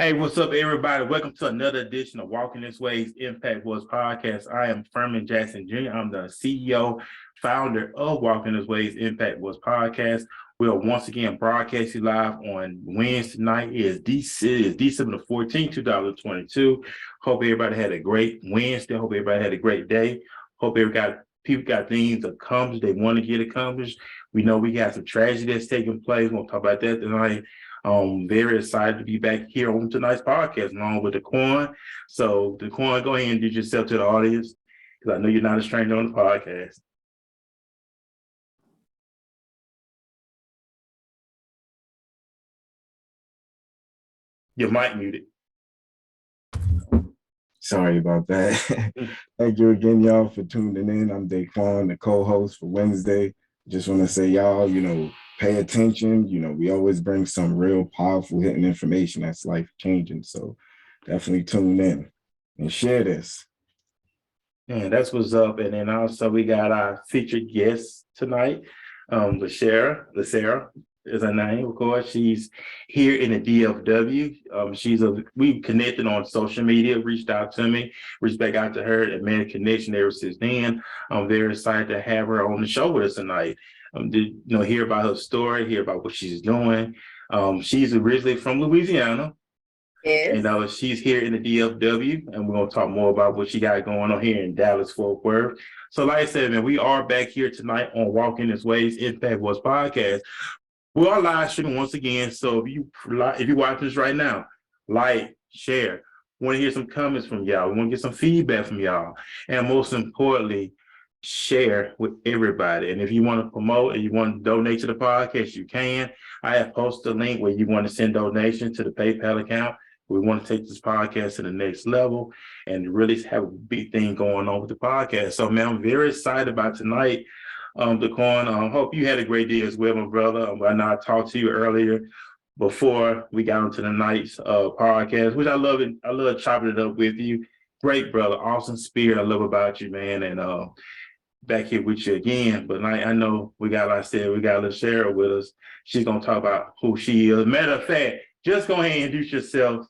Hey, what's up, everybody? Welcome to another edition of Walking This Way's Impact Wars podcast. I am Furman Jackson Jr. I'm the CEO, founder of Walking This Way's Impact Wars podcast. We are once again broadcasting live on Wednesday night. It is December the 14th, 2022. Hope everybody had a great Wednesday. Hope everybody had a great day. Hope people got things accomplished they want to get accomplished. We know we got some tragedy that's taking place. We'll talk about that tonight. Very excited to be back here on tonight's podcast along with Daquan. So, Daquan, go ahead and introduce yourself to the audience because I know you're not a stranger on the podcast. Your mic muted. Sorry about that. Thank you again, y'all, for tuning in. I'm Daquan, the co-host for Wednesday. Just want to say, y'all, pay attention. We always bring some real powerful hitting information that's life changing. So definitely tune in and share this. Yeah, that's what's up. And then also we got our featured guest tonight, LaSara is her name, of course. She's here in the DFW. We connected on social media, reached out to me, reached back out to her, and made a connection ever since then. I'm very excited to have her on the show with us tonight. Hear about her story, hear about what she's doing. She's originally from Louisiana. Yes. And she's here in the DFW, and we're going to talk more about what she got going on here in Dallas, Fort Worth. So like I said, man, we are back here tonight on Walking This Way's Impact Wars podcast. We are live streaming once again, so if you watch this right now, like, share. We want to hear some comments from y'all. We want to get some feedback from y'all. And most importantly, share with everybody. And if you want to promote and you want to donate to the podcast, you can. I have posted a link where you want to send donation to the PayPal account. We want to take this podcast to the next level and really have a big thing going on with the podcast. So, man, I'm very excited about tonight. Daquan, I hope you had a great day as well, my brother. I know I talked to you earlier before we got into the night's podcast, which I love it. I love chopping it up with you. Great brother, awesome spirit. I love about you, man. And back here with you again. But I know we got LaSara with us. She's gonna talk about who she is. Matter of fact, just go ahead and introduce yourself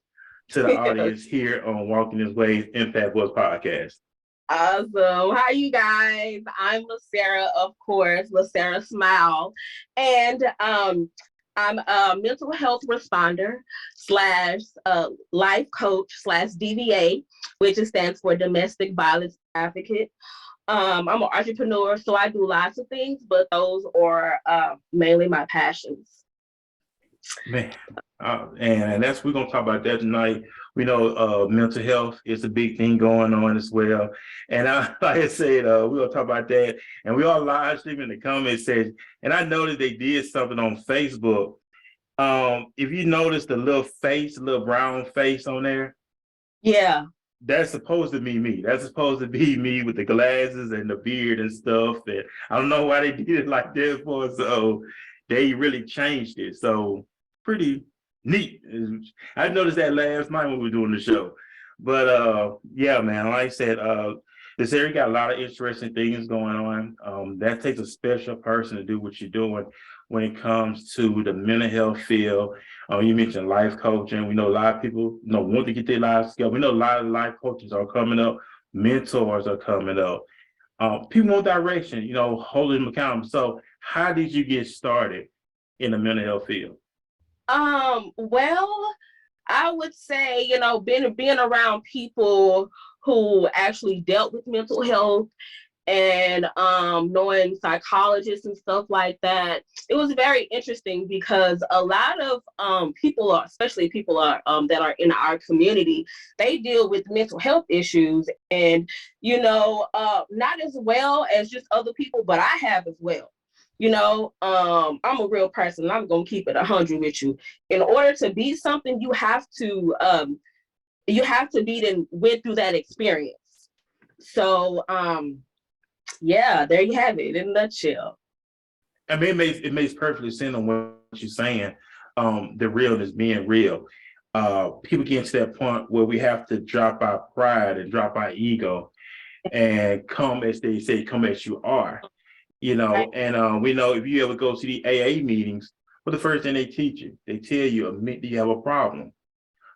to the audience here on Walking This Way's Impact Wars podcast. Awesome. Hi, you guys. I'm LaSara, of course, LaSara Smile. And I'm a mental health responder / life coach / DVA, which stands for domestic violence advocate. I'm an entrepreneur, so I do lots of things, but those are mainly my passions. Man, and we're gonna talk about that tonight. We know mental health is a big thing going on as well. And like I said, we're gonna talk about that. And we all live streaming in the comment section. And I noticed they did something on Facebook. If you notice the little brown face on there, yeah, that's supposed to be me. That's supposed to be me with the glasses and the beard and stuff. And I don't know why they did it like that for. So they really changed it. So pretty neat. I noticed that last night when we were doing the show. But yeah, man, like I said, this area got a lot of interesting things going on. That takes a special person to do what you're doing when it comes to the mental health field. You mentioned life coaching. We know a lot of people want to get their lives together. We know a lot of life coaches are coming up, mentors are coming up. People want direction, holding them accountable. So how did you get started in the mental health field? Well, I would say, being around people who actually dealt with mental health and knowing psychologists and stuff like that, it was very interesting because a lot of especially people that are in our community, they deal with mental health issues and, not as well as just other people, but I have as well. I'm a real person and I'm going to keep it 100 with you. In order to be something, you have to went through that experience. So, yeah, there you have it in a nutshell. I mean, it makes perfectly sense on what you're saying. The realness being real. People get to that point where we have to drop our pride and drop our ego and come, as they say, come as you are. And we know if you ever go to the AA meetings, what the first thing they teach you, they tell you you have a problem.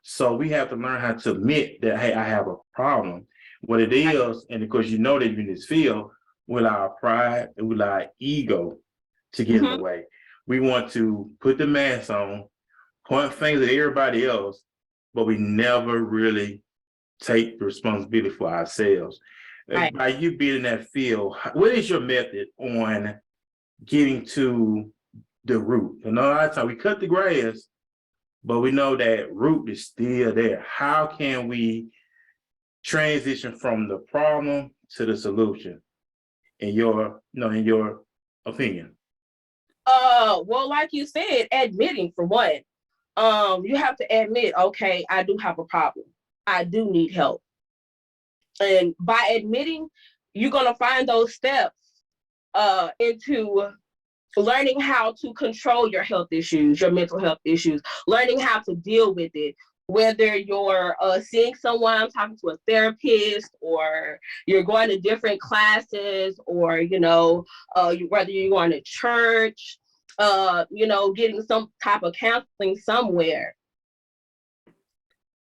So we have to learn how to admit that, hey, I have a problem. What it is, and of course, you know that you're in this field, with our pride and with our ego to get in the way. We want to put the mask on, point fingers at everybody else, but we never really take the responsibility for ourselves. Right. By you being in that field, what is your method on getting to the root? And a lot of times we cut the grass, but we know that root is still there. How can we transition from the problem to the solution in your opinion? Well, like you said, admitting for one. You have to admit, okay, I do have a problem. I do need help. And by admitting, you're gonna find those steps into learning how to control your health issues, your mental health issues, learning how to deal with it. Whether you're seeing someone, talking to a therapist, or you're going to different classes, or whether you're going to church, getting some type of counseling somewhere.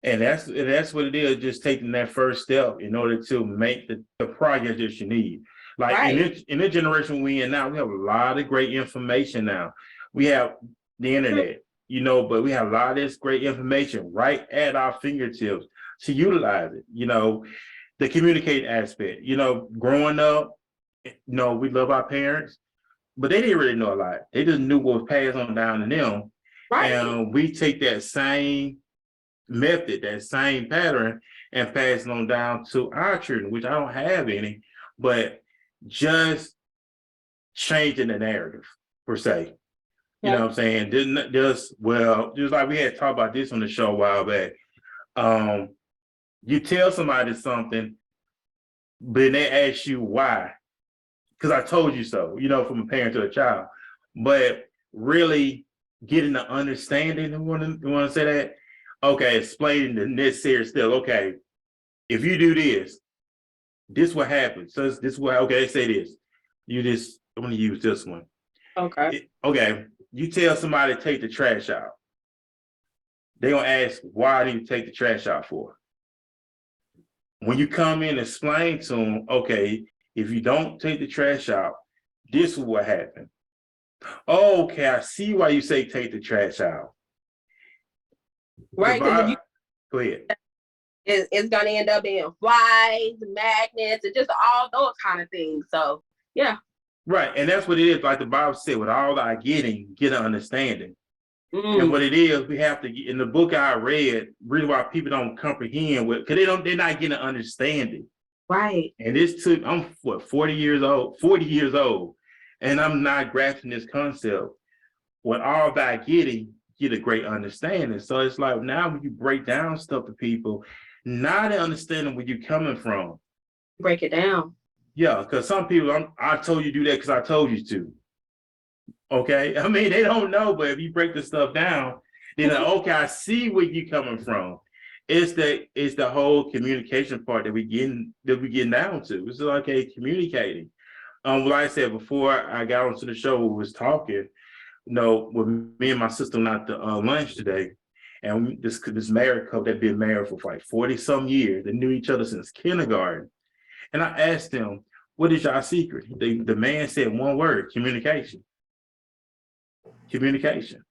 And that's what it is, just taking that first step in order to make the progress that you need. Like Right. in the generation we in now, we have a lot of great information now. We have the internet, but we have a lot of this great information right at our fingertips to utilize it. The communicating aspect, growing up, we love our parents, but they didn't really know a lot. They just knew what was passed on down to them. Right. And we take that same method, that same pattern, and pass it on down to our children, which I don't have any, but just changing the narrative per se. You know what I'm saying? Just like we had talked about this on the show a while back. You tell somebody something, but then they ask you why. Because I told you so, from a parent to a child. But really getting the understanding, you want to say that? Okay, explaining the necessary steps. Okay, if you do this what happens. So this what, okay, they say this. I'm going to use this one. Okay. Okay, you tell somebody to take the trash out. They're going to ask, why do you take the trash out for? When you come in and explain to them, okay, if you don't take the trash out, this is what happened. Oh, okay, I see why you say take the trash out. Right, because if go ahead. It's going to end up being flies, magnets, and just all those kind of things. So, yeah. Right, and that's what it is. Like the Bible said, with all our getting, get an understanding. And what it is, we have to get in the book I read, really why people don't comprehend because they're not getting an understanding. Right. And I'm 40 years old, and I'm not grasping this concept. With all that getting, get a great understanding. So it's like now when you break down stuff to people, now they understand where you're coming from. Break it down. Yeah, because some people, I told you to do that because I told you to. Okay, I mean, they don't know, but if you break the stuff down, then okay, I see where you're coming from. It's the whole communication part that we getting down to. It's like, okay, communicating. Like I said before, I got onto the show, we was talking. With me and my sister went out to lunch today, and this married couple that been married for like 40 some years. They knew each other since kindergarten. And I asked them, "What is your secret?" The man said one word: communication. Communication.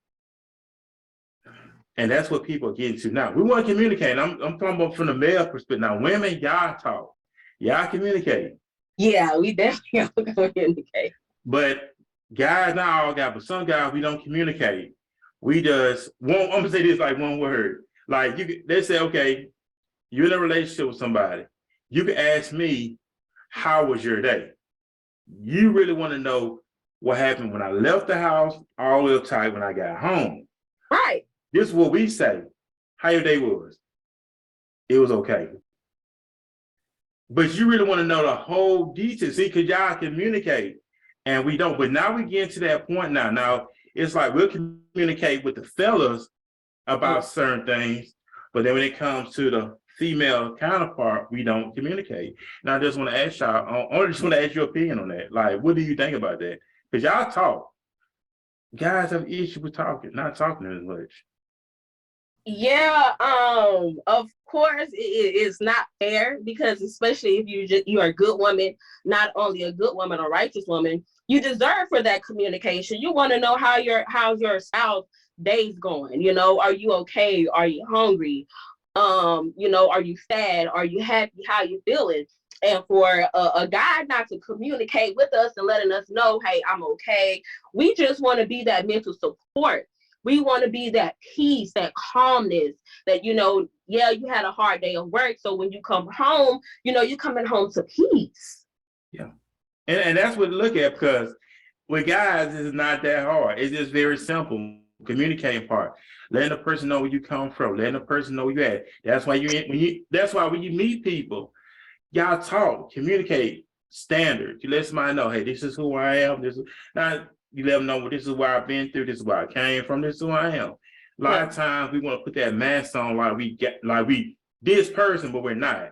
And that's what people are getting to now. We want to communicate. I'm talking about from the male perspective. Now, women, y'all talk. Y'all communicate. Yeah, we definitely communicate. But guys, not all guys, but some guys, we don't communicate. We just I'm gonna say this like one word. Like they say, okay, you're in a relationship with somebody. You can ask me, how was your day? You really want to know what happened when I left the house, all the way up tight when I got home. Right. This is what we say. How your day was? It was okay. But you really want to know the whole detail. See, because y'all communicate and we don't. But now we get to that point now. Now it's like we'll communicate with the fellas about certain things, but then when it comes to the female counterpart, we don't communicate. Now I just want to ask y'all, I just want to ask your opinion on that. Like, what do you think about that? Because y'all talk. Guys have issue with talking, not talking as much. Yeah, of course it's not fair, because especially if you are a good woman, not only a good woman, a righteous woman, you deserve for that communication. You want to know how's your spouse day's going. Are you okay? Are you hungry? Are you sad? Are you happy? How you feeling? And for a guy not to communicate with us and letting us know, hey, I'm okay. We just want to be that mental support. We want to be that peace, that calmness, that, yeah, you had a hard day of work. So when you come home, you're coming home to peace. Yeah. And that's what to look at, because with guys, it's not that hard. It's just very simple. Communicating part, letting the person know where you come from, letting the person know where you at. That's why when you meet people, y'all talk, communicate standards. You let somebody know, hey, this is who I am. This is not, you let them know, well, this is where I've been through, this is where I came from, this is who I am. A lot of times we want to put that mask on like we this person, but we're not.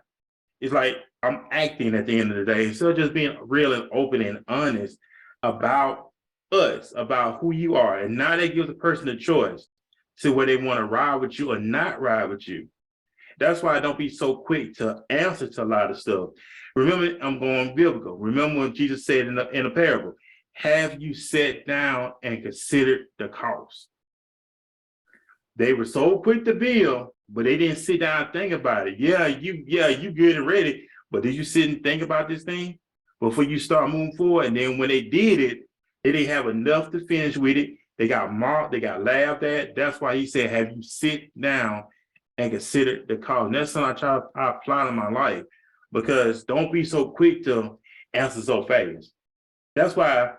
It's like I'm acting at the end of the day. So just being real and open and honest about us, about who you are. And now that gives the person a choice to whether they want to ride with you or not ride with you. That's why I don't be so quick to answer to a lot of stuff. Remember, I'm going biblical. Remember when Jesus said in a parable, have you sat down and considered the cost? They were so quick to bill, but they didn't sit down and think about it. Yeah, you good and ready, but did you sit and think about this thing before you start moving forward? And then when they did it, they didn't have enough to finish with it. They got mocked, they got laughed at. That's why he said, have you sit down and consider the cost? And that's something I apply in my life, because don't be so quick to answer so fast. That's why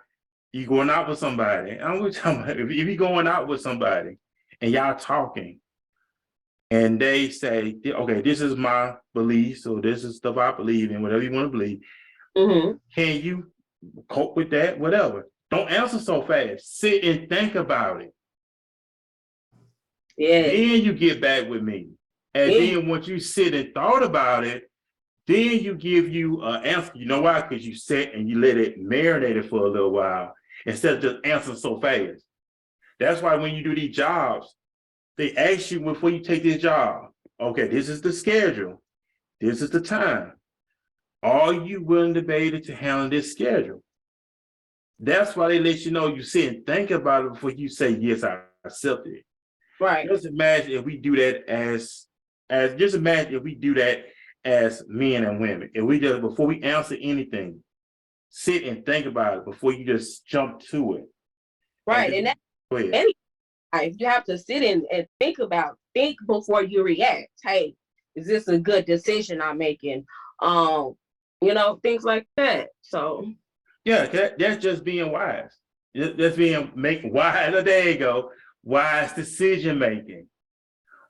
you going out with somebody. I'm talking about, if you're going out with somebody and y'all talking and they say, okay, this is my beliefs, or this is stuff I believe in, whatever you want to believe. Mm-hmm. Can you cope with that? Whatever. Don't answer so fast. Sit and think about it. Yeah. Then you get back with me. And then once you sit and thought about it, then you give you an answer. You know why? Because you sit and you let it marinate it for a little while instead of just answering so fast. That's why when you do these jobs, they ask you before you take this job, okay, this is the schedule. This is the time. Are you willing to be able to handle this schedule? That's why they let you know, you sit and think about it before you say, yes, I accept it. Right. Just imagine if we do that as men and women. If we just, before we answer anything, sit and think about it before you just jump to it. Right. And that's you have to sit and think before you react. Hey, is this a good decision I'm making? Things like that. So yeah, that's just being wise. That's making wise. There you go. Wise decision making.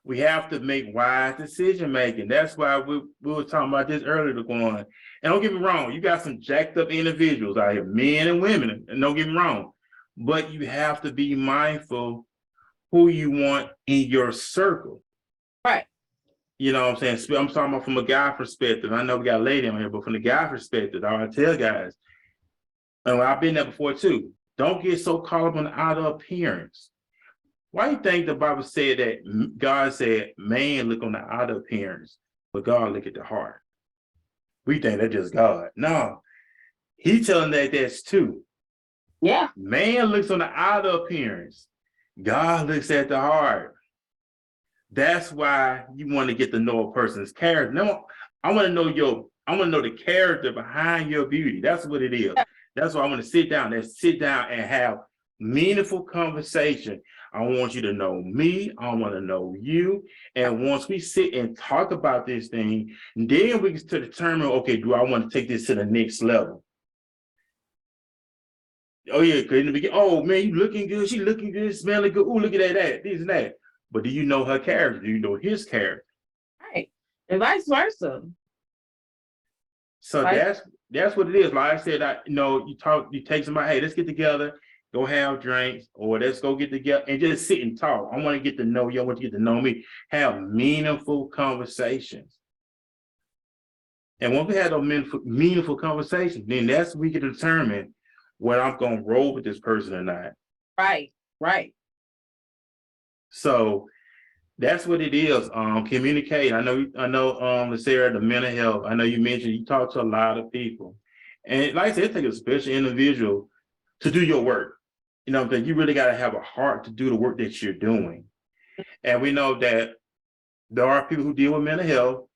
We have to make wise decision making. That's why we were talking about this earlier, going. And don't get me wrong, you got some jacked up individuals out here, men and women, and don't get me wrong, but you have to be mindful who you want in your circle. Right. You know what I'm saying? I'm talking about from a guy perspective. I know we got a lady on here, but from the guy perspective, I tell guys, and I've been there before too, don't get so caught up on the outer appearance. Why do you think the Bible said that God said man look on the outer appearance, but God look at the heart? We think that's just God. No, he's telling that's too. Yeah. Man looks on the outer appearance. God looks at the heart. That's why you want to get to know a person's character. No, I want to know the character behind your beauty. That's what it is. That's why I want to sit down and have meaningful conversation. I want you to know me. I want to know you. And once we sit and talk about this thing, then we can determine, okay, do I want to take this to the next level? Oh yeah, because in the beginning, oh man, you looking good, she looking good, smelling good. Oh, look at that, this and that. But do you know her character? Do you know his character? Right. And vice versa. So that's what it is. Like I said, you take somebody, hey, let's get together, go have drinks, or let's go get together and just sit and talk. I want to get to know you, I want you to get to know me, have meaningful conversations. And once we have those meaningful conversations, then that's when we can determine whether I'm gonna roll with this person or not. Right. So That's what it is. Communicate. LaSara, the mental health. I know you mentioned you talk to a lot of people. And like I said, it takes a special individual to do your work. You know, that you really got to have a heart to do the work that you're doing. And we know that there are people who deal with mental health.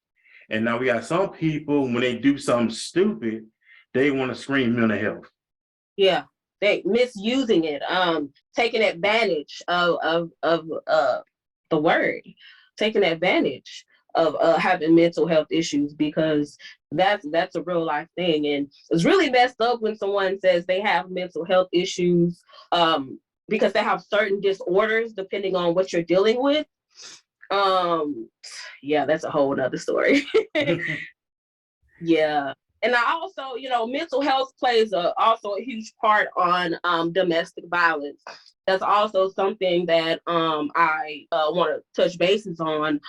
And now we got some people, when they do something stupid, they want to scream mental health. Yeah, they misusing it, taking advantage of the word, taking advantage of having mental health issues, because that's a real life thing. And it's really messed up when someone says they have mental health issues, because they have certain disorders depending on what you're dealing with. Yeah, that's a whole nother story. Yeah. And I also, mental health plays also a huge part on domestic violence. That's also something that I want to touch bases on.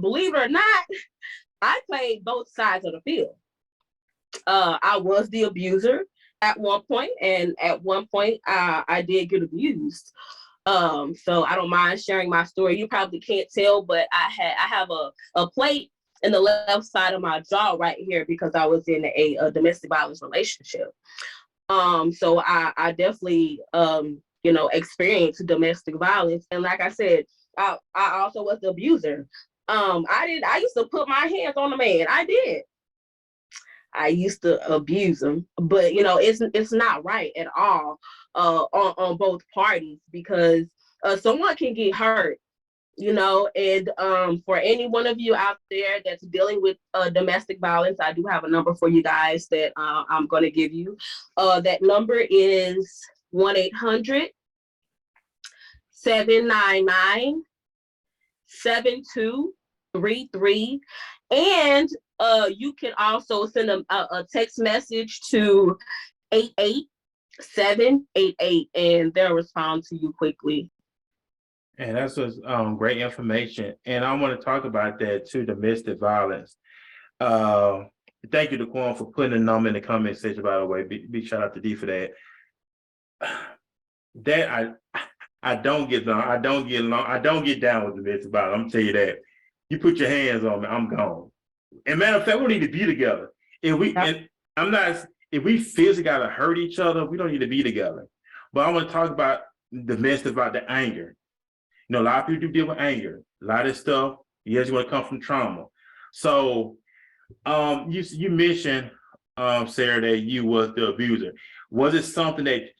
Believe it or not, I played both sides of the field. I was the abuser at one point, and at one point I did get abused. So I don't mind sharing my story. You probably can't tell, but I have a plate in the left side of my jaw right here because I was in a domestic violence relationship. So I definitely experienced domestic violence, and like I said, I also was the abuser. I used to put my hands on a man. I used to abuse him, but it's not right at all on both parties, because someone can get hurt, and for any one of you out there that's dealing with domestic violence, I do have a number for you guys that I'm going to give you. That number is 1-800-799-7233, and you can also send a text message to 88788, and they'll respond to you quickly. And that's great information. And I want to talk about that too, domestic violence. Thank you, Daquan, for putting the number in the comment section, by the way. Big shout out to D for that. That I don't get down. I don't get down with domestic violence. I'm gonna tell you that. You put your hands on me, I'm gone. And matter of fact, we don't need to be together. If we physically gotta hurt each other, we don't need to be together. But I want to talk about domestic, about the anger. A lot of people do deal with anger. A lot of stuff, yes, you want to come from trauma. So you mentioned, Sarah, that you was the abuser. Was it something that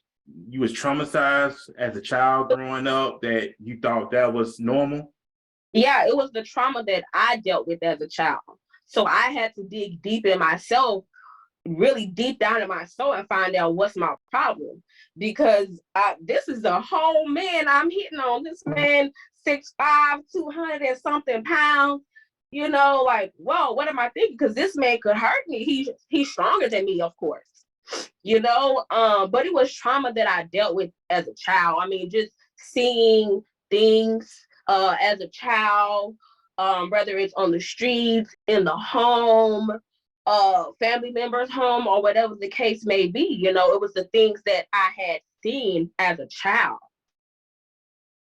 you was traumatized as a child growing up that you thought that was normal? Yeah, it was the trauma that I dealt with as a child. So I had to dig deep in myself, really deep down in my soul, and find out what's my problem, because this is a whole man I'm hitting on. This man 6'5", 200 and something pounds, like, whoa, what am I thinking? Because this man could hurt me. He's stronger than me, of course, but it was trauma that I dealt with as a child. I mean, just seeing things as a child, whether it's on the streets, in the home, family members' home, or whatever the case may be. It was the things that I had seen as a child.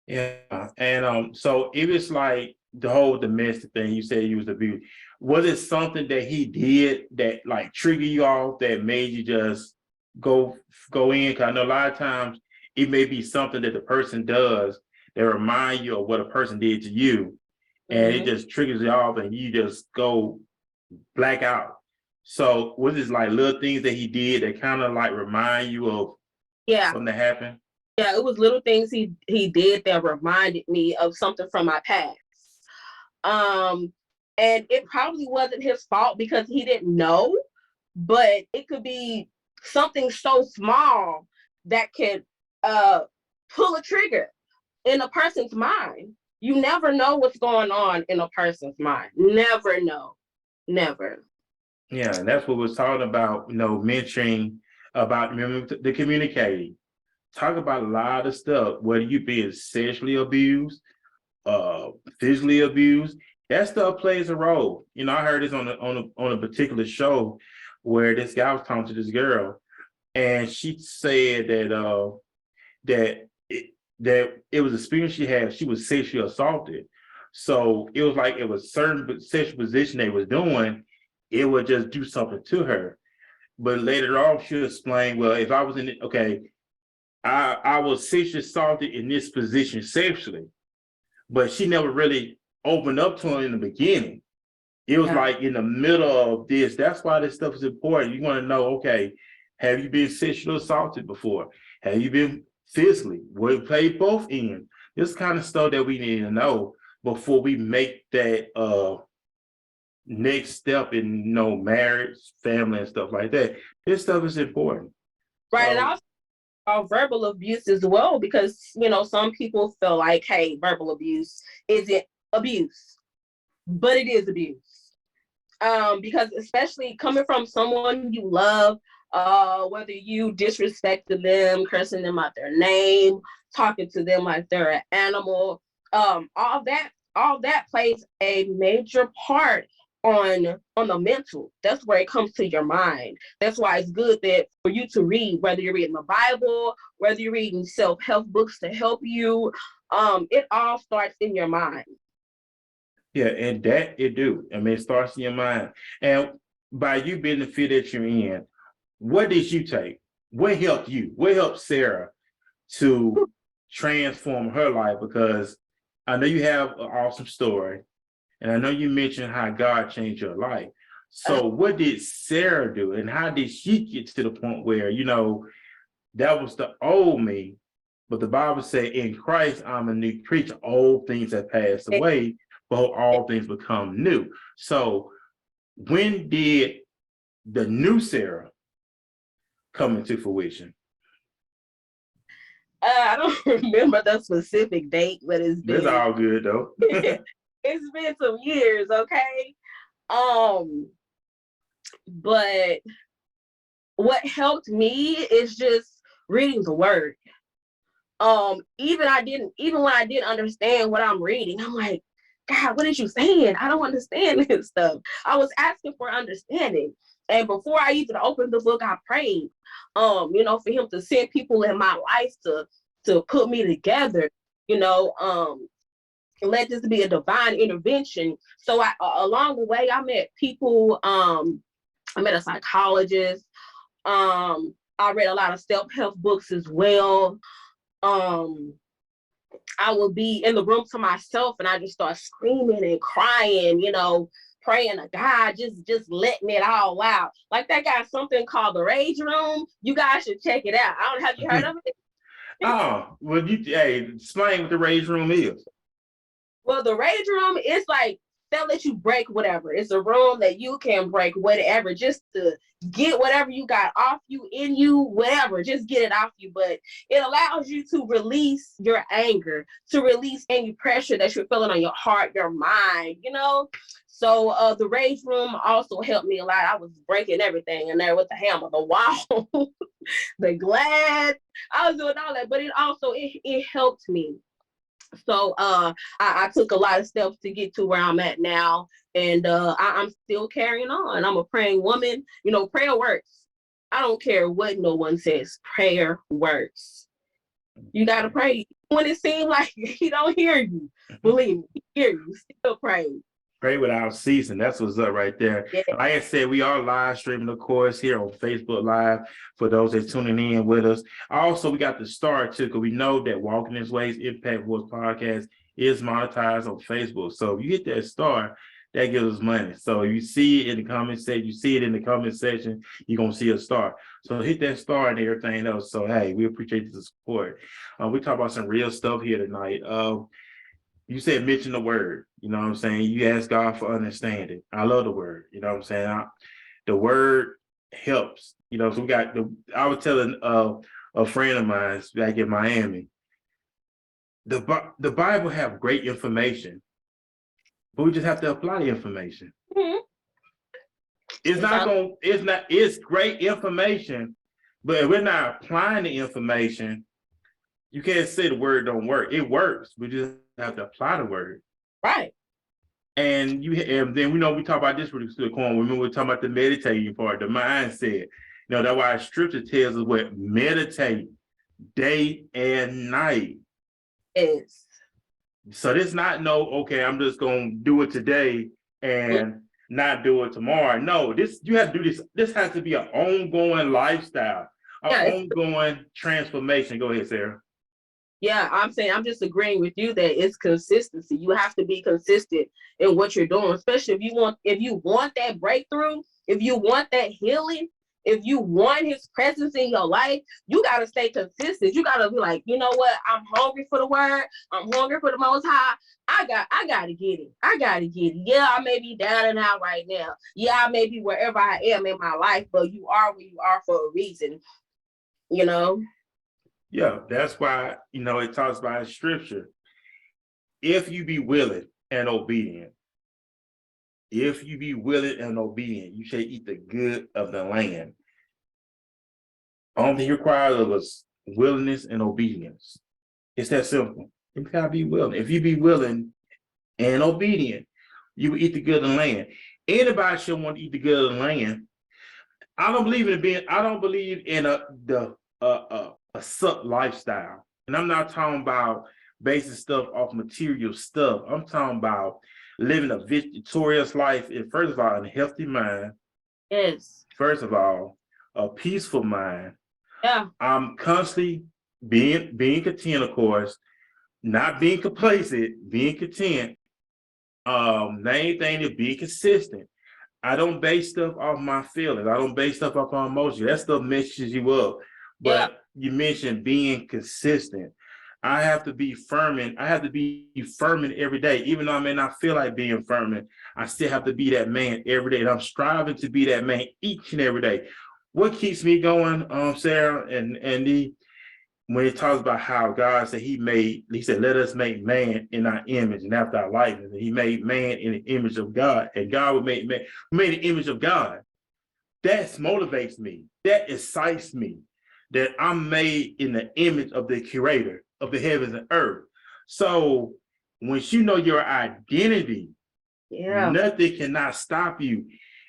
Yeah, and so it was like the whole domestic thing. You said you was abused. Was it something that he did that like trigger you off, that made you just go in? Because I know a lot of times it may be something that the person does that remind you of what a person did to you, and it just triggers you off, and you just go black out. So was this like little things that he did that kind of like remind you of something that happened? Yeah, it was little things he did that reminded me of something from my past. And it probably wasn't his fault because he didn't know, but it could be something so small that could pull a trigger in a person's mind. You never know what's going on in a person's mind. Never know. Never. Yeah, and that's what we're talking about, mentioning about, remember, the communicating. Talk about a lot of stuff, whether you being sexually abused, physically abused, that stuff plays a role. I heard this on a particular show where this guy was talking to this girl, and she said that it was an experience she had. She was sexually assaulted. So it was like it was certain sexual position they was doing, it would just do something to her. But later on, she'll explain, well, if I was in it, okay, I was sexually assaulted in this position sexually, but she never really opened up to him in the beginning. It was like in the middle of this. That's why this stuff is important. You want to know, okay, have you been sexually assaulted before? Have you been physically? We play both ends. This kind of stuff that we need to know before we make that next step in marriage, family, and stuff like that. This stuff is important. Right. And also verbal abuse as well, because some people feel like, hey, verbal abuse isn't abuse, but it is abuse. Because especially coming from someone you love, whether you disrespected them, cursing them out their name, talking to them like they're an animal, all that plays a major part on the mental. That's where it comes to your mind. That's why it's good that for you to read, whether you're reading the Bible, whether you're reading self-help books to help you, it all starts in your mind. Yeah, and that it do. I mean, it starts in your mind. And by you being the field that you're in, what did you take? What helped you? What helped Sarah to transform her life? Because I know you have an awesome story, and I know you mentioned how God changed your life. So what did Sarah do, and how did she get to the point where, that was the old me, but the Bible said, in Christ, I'm a new creature. Old things have passed away, but all things become new. So when did the new Sarah come into fruition? I don't remember the specific date, but it's been. It's all good though. It's been some years, okay? But what helped me is just reading the word. Even when I didn't understand what I'm reading, I'm like, God, what is you saying? I don't understand this stuff. I was asking for understanding. And before I even opened the book, I prayed, for him to send people in my life to put me together, let this be a divine intervention. So along the way, I met people, I met a psychologist. I read a lot of self-help books as well. I would be in the room to myself and I just start screaming and crying, praying to God, just letting it all out. Like that got something called the Rage Room. You guys should check it out. I don't know, have you heard of it? Oh, well, explain what the Rage Room is. Well, the Rage Room is like, they'll let you break whatever. It's a room that you can break whatever, just to get whatever you got off you, in you, whatever, just get it off you. But it allows you to release your anger, to release any pressure that you're feeling on your heart, your mind, So the Rage Room also helped me a lot. I was breaking everything in there with the hammer, the wall, the glass. I was doing all that, but it helped me. So I took a lot of steps to get to where I'm at now, and I'm still carrying on. I'm a praying woman. Prayer works. I don't care what no one says. Prayer works. You gotta pray when it seems like he don't hear you. Believe me, he hear you. Still pray. Pray without ceasing. That's what's up right there. Yeah. Like I said, we are live streaming, of course, here on Facebook Live for those that's tuning in with us. Also, we got the star too, because we know that Walking This Way's Impact Voice podcast is monetized on Facebook. So if you get that star, that gives us money. So if you see it in the comment section, you're going to see a star. So hit that star and everything else. So, hey, we appreciate the support. We talk about some real stuff here tonight. You said mention the word, you know what I'm saying? You ask God for understanding. I love the word, you know what I'm saying? The word helps, so we got I was telling a friend of mine back in Miami, the Bible have great information, but we just have to apply the information. Mm-hmm. It's great information, but if we're not applying the information, you can't say the word don't work. It works. We just have to apply the word. Right. And then we talk about this really good corn. Remember, we're talking about the meditating part, the mindset. That's why scripture tells us what meditate day and night. Yes. So this not no, okay, I'm just gonna do it today and not do it tomorrow. No, this you have to do this. This has to be an ongoing lifestyle, an Yeah, ongoing transformation. Go ahead, Sarah. yeah, I'm saying I'm just agreeing with you that it's consistency. You have to be consistent in what you're doing, especially if you want that breakthrough, if you want that healing, if you want his presence in your life, you gotta stay consistent. You gotta be like, you know what? I'm hungry for the word, I'm hungry for the most high. I gotta get it. I gotta get it. Yeah, I may be down and out right now. Yeah, I may be wherever I am in my life, but you are where you are for a reason, you know? Yeah, that's why it talks about in scripture. If you be willing and obedient, if you be willing and obedient, you shall eat the good of the land. Only required of us willingness and obedience. It's that simple. You gotta be willing. If you be willing and obedient, you will eat the good of the land. Anybody should want to eat the good of the land. I don't believe in a suck lifestyle. And I'm not talking about basing stuff off material stuff. I'm talking about living a victorious life. And first of all, a healthy mind. Yes. First of all, a peaceful mind. Yeah. I'm constantly being content, of course, not being complacent, being content. Main thing is being consistent. I don't base stuff off my feelings. I don't base stuff off my emotions. That stuff messes you up. Yeah. But you mentioned being consistent. I have to be firming every day. Even though I may not feel like being firming, I still have to be that man every day. And I'm striving to be that man each and every day. What keeps me going, Sarah and Andy, when it talks about how God said he said, let us make man in our image and after our likeness. And he made man in the image of God. And God would make man, made the image of God. That motivates me. That excites me. That I'm made in the image of the creator of the heavens and earth. So once you know your identity, nothing cannot stop you.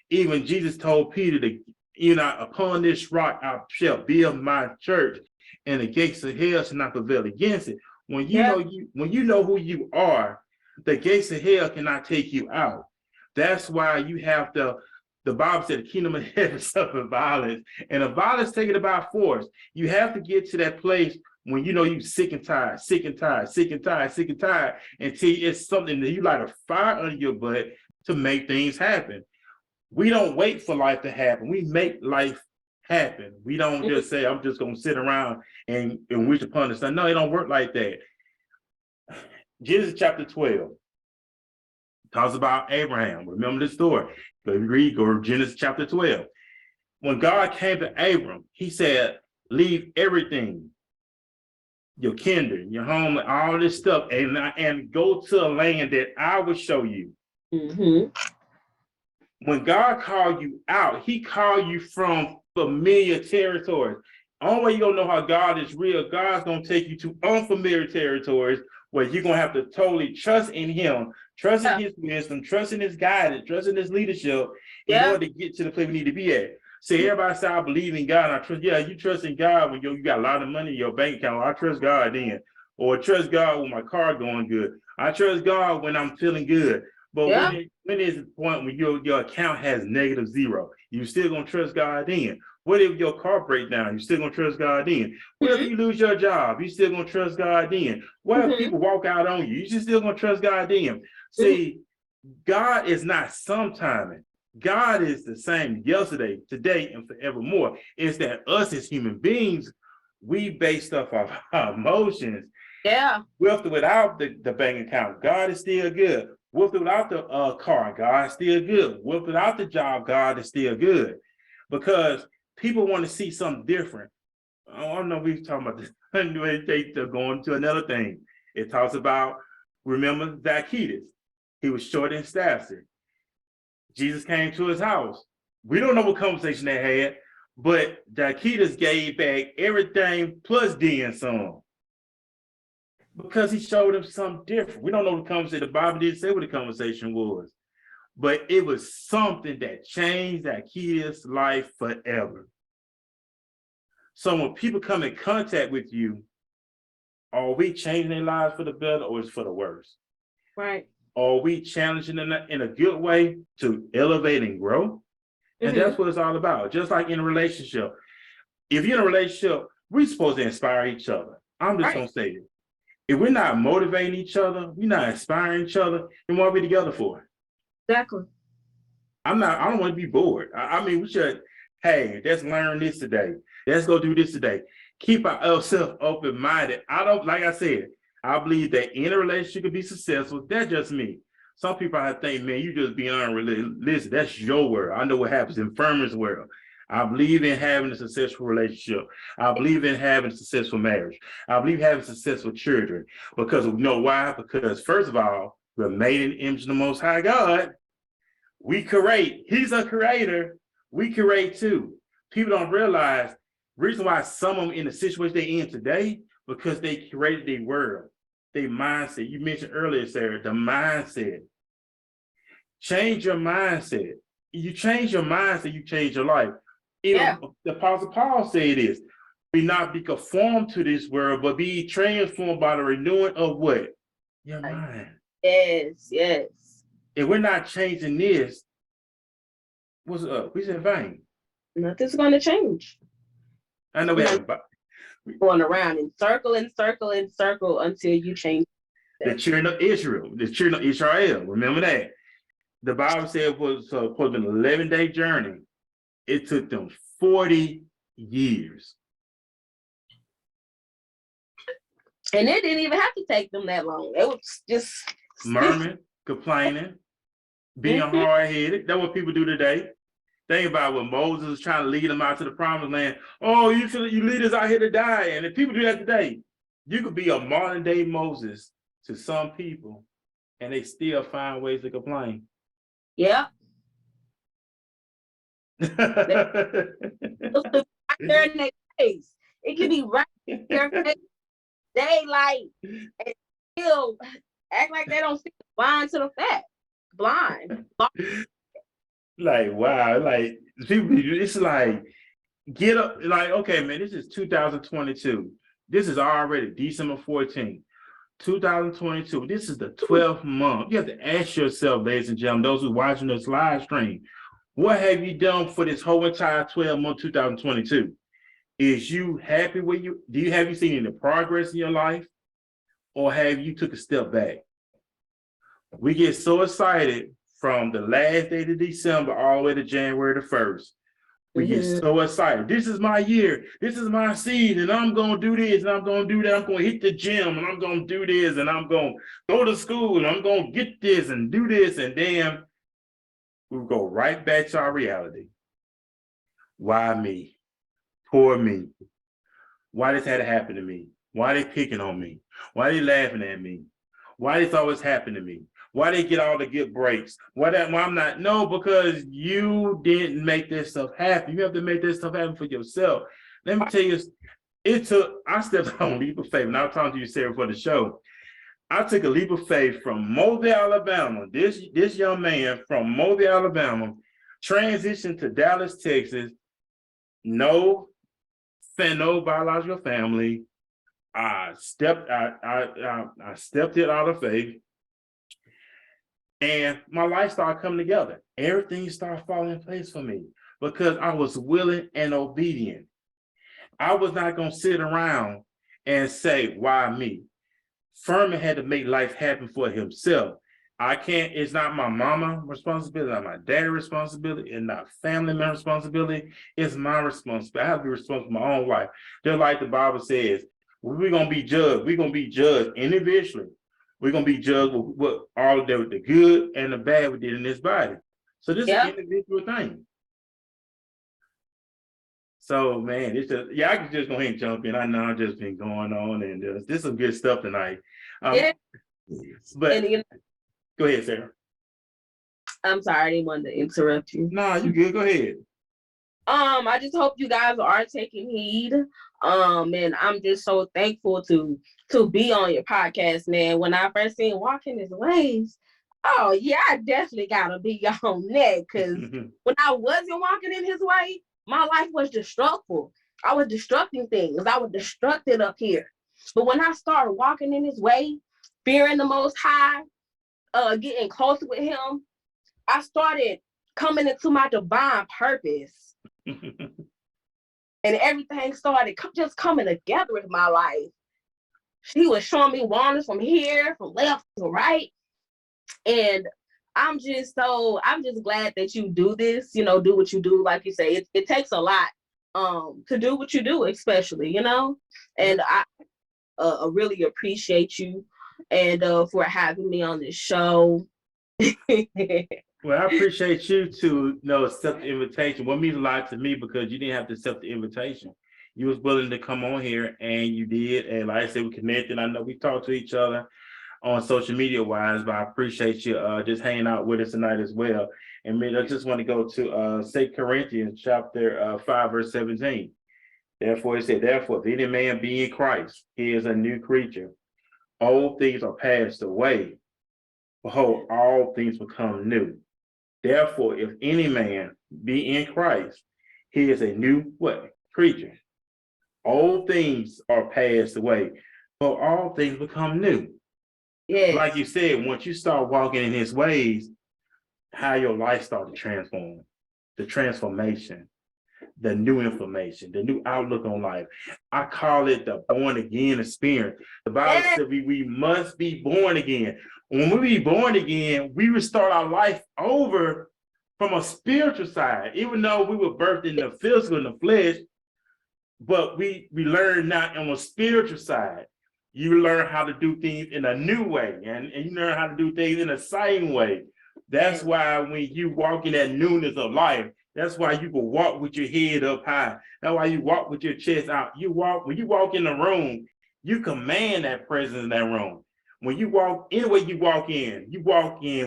Even Jesus told Peter upon this rock I shall build my church, and the gates of hell shall not prevail against it. When you know who you are, the gates of hell cannot take you out. That's why you have the Bible said the kingdom of heaven suffer violence, and the violence taken about force. You have to get to that place when you know you sick and tired, until it's something that you light a fire under your butt to make things happen. We don't wait for life to happen. We make life happen. We don't just say, I'm just going to sit around and wish upon the sun. No, it don't work like that. Genesis chapter 12 talks about Abraham. Remember the story. Go to Genesis chapter 12. When God came to Abram, he said, leave everything, your kindred, your home, all this stuff, and go to a land that I will show you. Mm-hmm. When God called you out, he called you from familiar territories. Only way you're going to know how God is real, God's going to take you to unfamiliar territories where you're going to have to totally trust in him, trust in his wisdom, trust in his guidance, trust in his leadership in order to get to the place we need to be at. See, everybody say, I believe in God. I trust. Yeah, you trust in God when you got a lot of money in your bank account. I trust God then. Or trust God when my car going good. I trust God when I'm feeling good. But when is the point when your account has -0? You still gonna trust God then? What if your car breaks down? You still gonna trust God then? What if you lose your job? You still gonna trust God then? What if people walk out on you? You still gonna trust God then? See, God is not sometiming. God is the same yesterday, today, and forevermore. It's that us as human beings, we base stuff off our emotions. Yeah. With or without the bank account, God is still good. With or without the car, God is still good. With or without the job, God is still good. Because people want to see something different. I don't know, we're talking about this. They're going to another thing. It talks about, remember Zacchaeus. He was short in stature. Jesus came to his house. We don't know what conversation they had, but Zacchaeus gave back everything plus then some. Because he showed him something different. We don't know the conversation. The Bible didn't say what the conversation was, but it was something that changed Zacchaeus' life forever. So when people come in contact with you, Are we changing their lives for the better or is it for the worse? Right. Are we challenging them in a good way to elevate and grow? And that's what it's all about. Just like in a relationship. If you're in a relationship, we're supposed to inspire each other. I'm just gonna say it. If we're not motivating each other, we're not inspiring each other, then what are we together for? Exactly. I don't want to be bored. I mean, we should, hey, let's learn this today. Let's go do this today. Keep ourselves open-minded. Like I said, I believe that any relationship can be successful. That's just me. Some people I think, man, you just being unrealistic. That's your world. I know what happens in Furman's world. I believe in having a successful relationship. I believe in having a successful marriage. I believe having successful children. Because you know why? Because first of all, we're made in the image of the Most High God. We create. He's a creator. We create too. People don't realize the reason why some of them in the situation they're in today, because they created their world, their mindset. You mentioned earlier, Sarah, the mindset. Change your mindset. You change your mindset, you change your life. Even the Apostle Paul said this: be not be conformed to this world, but be transformed by the renewing of what? Your mind. Yes, yes. If we're not changing this, what's up? We in vain. Nothing's going to change. I know we have going around in circle and circle and circle until you change. The children of Israel, the children of Israel. Remember that. The Bible said it was supposed to be an 11-day journey. It took them 40 years. And it didn't even have to take them that long. It was just murmuring, complaining, being hard-headed. That's what people do today. Think about when Moses was trying to lead them out to the promised land. Oh, you lead us out here to die. And if people do that today, you could be a modern day Moses to some people and they still find ways to complain. Yeah. There in their face. It can be right in their face. Daylight and still act like they don't see blind to the fact. Blind. Like, wow, like people, it's like, get up, like, okay, man, this is 2022. This is already December 14th, 2022. This is the 12th month. You have to ask yourself, ladies and gentlemen, those who are watching this live stream, what have you done for this whole entire 12 month 2022? Is you happy with you? Have you seen any progress in your life? Or have you took a step back? We get so excited from the last day of December all the way to January the 1st. We get so excited. This is my year. This is my season. I'm going to do this and I'm going to do that. I'm going to hit the gym and I'm going to do this and I'm going to go to school and I'm going to get this and do this. And then we go right back to our reality. Why me? Poor me. Why this had to happen to me? Why they picking on me? Why they laughing at me? Why this always happen to me? Why they get all the good breaks? Why I'm not? No, because you didn't make this stuff happen. You have to make this stuff happen for yourself. Let me tell you, I stepped on a leap of faith, and I was talking to you, Sarah, for the show. I took a leap of faith from Mobile, Alabama. This young man from Mobile, Alabama, transitioned to Dallas, Texas. No biological family. I stepped it out of faith, and my life started coming together. Everything started falling in place for me because I was willing and obedient. I was not going to sit around and say, why me? Furman had to make life happen for himself. It's not my mama responsibility, not my dad's responsibility, and not family member responsibility. It's my responsibility. I have to be responsible for my own life. Just like the Bible says, we're going to be judged. We're going to be judged individually. We're going to be judged with what all of the good and the bad we did in this body. So this is an individual thing. So, man, it's just, I can just go ahead and jump in. I know I've just been going on, and this is some good stuff tonight. But go ahead, Sarah. I'm sorry, I didn't want to interrupt you. No, you good. Go ahead. I just hope you guys are taking heed. And I'm just so thankful to be on your podcast, man. When I first seen Walking His Ways, oh yeah, I definitely gotta be on that, because when I wasn't walking in his way, my life was destructive. I was destructing things. I was destructed up here. But when I started walking in his way, fearing the Most High, getting closer with him, I started coming into my divine purpose. And everything started just coming together in my life. He was showing me wonders from here, from left to right. And I'm just glad that you do this, do what you do. Like you say, it takes a lot to do what you do, especially, and I really appreciate you and for having me on this show. Well, I appreciate you to accept the invitation. What means a lot to me, because you didn't have to accept the invitation. You was willing to come on here, and you did. And like I said, we connected. I know we talked to each other on social media wise, but I appreciate you just hanging out with us tonight as well. And I just want to go to 2 Corinthians chapter 5, verse 17. Therefore, it said, therefore, if any man be in Christ, he is a new creature. Old things are passed away. Behold, all things become new. Therefore, if any man be in Christ, he is a new what? Creature. Old things are passed away, but all things become new. Yes. Like you said, once you start walking in his ways, how your life started to transform, the transformation, the new information, the new outlook on life. I call it the born again experience. The Bible said we must be born again. When we be born again, we restart our life over from a spiritual side, even though we were birthed in the physical, in the flesh, but we learn now on a spiritual side. You learn how to do things in a new way, and you learn how to do things in the same way. That's why when you walk in that newness of life, that's why you can walk with your head up high. That's why you walk with your chest out. When you walk in the room, you command that presence in that room. When you walk, any way you walk in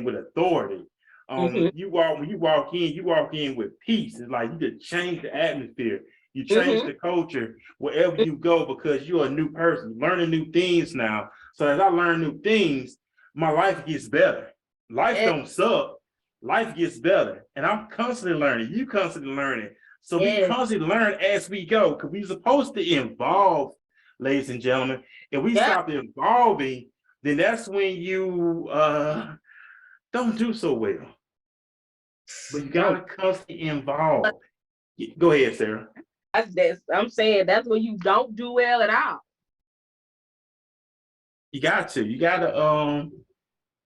with authority. When you walk in with peace. It's like you just change the atmosphere. You change the culture wherever you go, because you're a new person, learning new things now. So as I learn new things, my life gets better. Life don't suck. Life gets better. And I'm constantly learning. You constantly learning. So we constantly learn as we go, because we're supposed to evolve, ladies and gentlemen. If we stop evolving, then that's when you don't do so well. But you gotta constantly evolve. Go ahead, Sarah. I'm saying that's when you don't do well at all. You gotta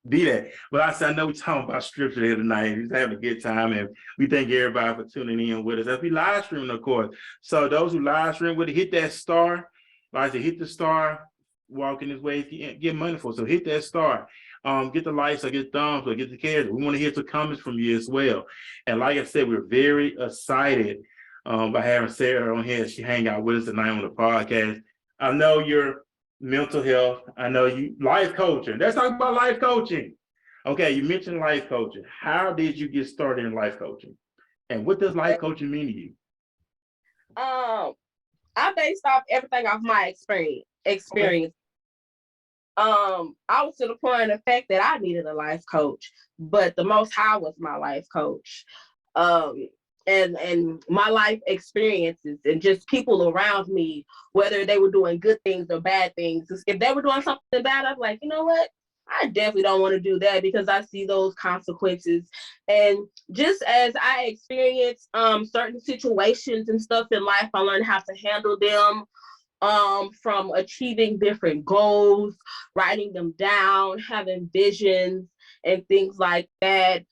be that. But I know we're talking about scripture here tonight. We're having a good time, and we thank everybody for tuning in with us. As we live streaming, of course. So those who live stream with it, hit that star. Like I said, hit the star, walk in this way, get money for. So hit that star. Get the likes or get thumbs or get the cares. We want to hear some comments from you as well. And like I said, we're very excited by having Sarah on here. She hang out with us tonight on the podcast. I know you're mental health. I know you life coaching. Let's talk about life coaching. Okay, you mentioned life coaching. How did you get started in life coaching? And what does life coaching mean to you? I based off everything off my experience. I was to the point of the fact that I needed a life coach, but the Most High was my life coach. And my life experiences and just people around me, whether they were doing good things or bad things. If they were doing something bad, I'm like, you know what? I definitely don't want to do that, because I see those consequences. And just as I experience certain situations and stuff in life, I learned how to handle them, from achieving different goals, writing them down, having visions and things like that.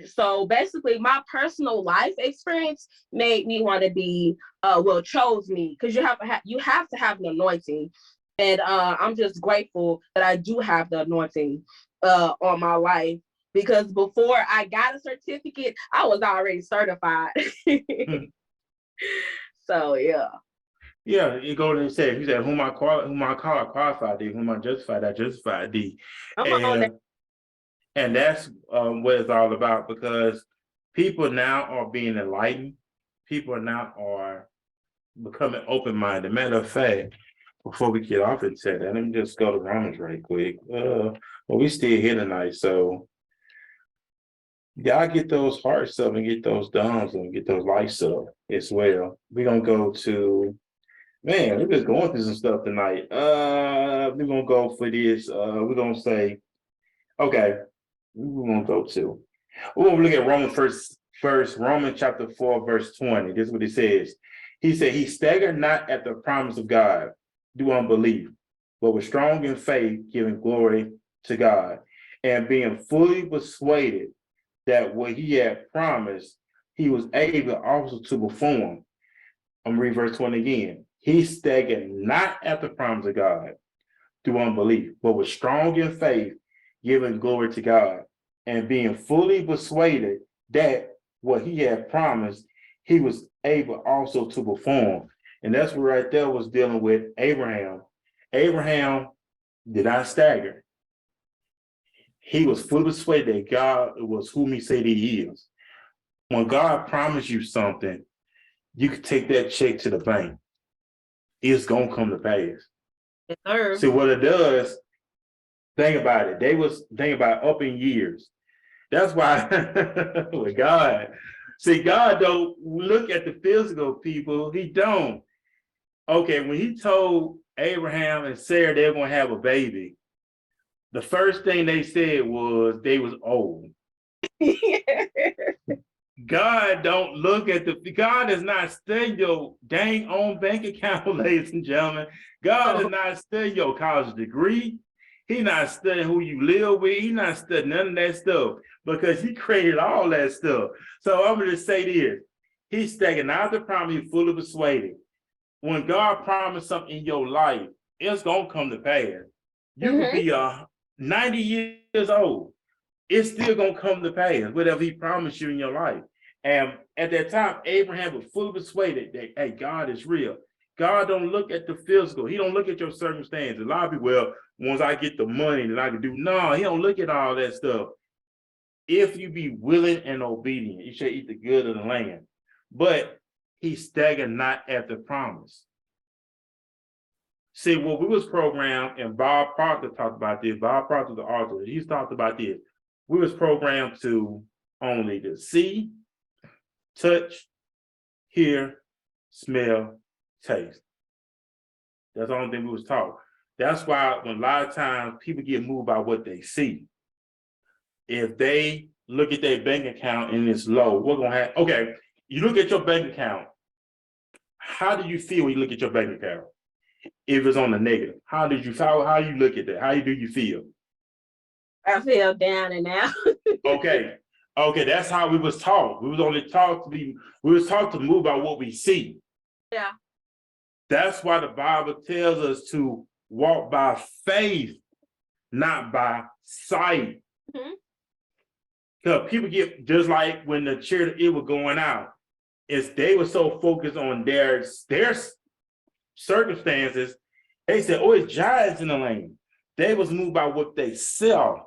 So basically my personal life experience made me want to be chose me, because you have to have an anointing. And I'm just grateful that I do have the anointing on my life, because before I got a certificate, I was already certified. So yeah. Yeah, you go and say, you said, whom I qualified thee, whom I justified thee. And that's what it's all about, because people now are being enlightened. People now are becoming open-minded. Matter of fact, before we get off into that, let me just go to Romans right quick. Well, we still here tonight, so y'all get those hearts up and get those downs and get those lights up as well. We're gonna go to Man, we're just going through some stuff tonight. We're gonna go for this. We're gonna say, okay, we're gonna go to. We're gonna look at Romans first, Romans chapter 4, verse 20. This is what it says. He said, he staggered not at the promise of God, do unbelief, but was strong in faith, giving glory to God, and being fully persuaded that what he had promised, he was able also to perform. I'm reading verse 20 again. He staggered not at the promise of God through unbelief, but was strong in faith, giving glory to God, and being fully persuaded that what he had promised, he was able also to perform. And that's what right there was dealing with Abraham. Abraham did not stagger. He was fully persuaded that God was whom he said he is. When God promised you something, you could take that check to the bank. It's gonna come to pass. Yes, sir. See what it does, think about it. They was thinking about up in years. That's why with God, see, God don't look at the physical people. He don't. Okay, when he told Abraham and Sarah they're gonna have a baby, the first thing they said was they was old. God don't look at God is not studying your dang own bank account, ladies and gentlemen. God is not studying your college degree. He's not studying who you live with. He's not studying none of that stuff because he created all that stuff. So I'm going to say this. He's taking out the promise, he's fully persuaded. When God promised something in your life, it's going to come to pass. You could be 90 years old. It's still going to come to pass, whatever he promised you in your life. And at that time, Abraham was fully persuaded that, hey, God is real. God don't look at the physical. He don't look at your circumstances. A lot of people, well, once I get the money, then I can do. No, he don't look at all that stuff. If you be willing and obedient, you shall eat the good of the land. But he staggered not at the promise. See, what we was programmed, and Bob Proctor talked about this. Bob Proctor, the author, he's talked about this. We was programmed to only to see, touch, hear, smell, taste. That's the only thing we was taught. That's why when a lot of times people get moved by what they see. If they look at their bank account and it's low, we're gonna have, okay, you look at your bank account. How do you feel when you look at your bank account? If it's on the negative, how do you look at that? How do you feel? I feel down and out. Okay, that's how we was taught. We was only taught to move by what we see. Yeah. That's why the Bible tells us to walk by faith, not by sight. Because people get, just like when the children of Israel were going out, is they were so focused on their circumstances, they said, oh, it's giants in the land. They was moved by what they saw.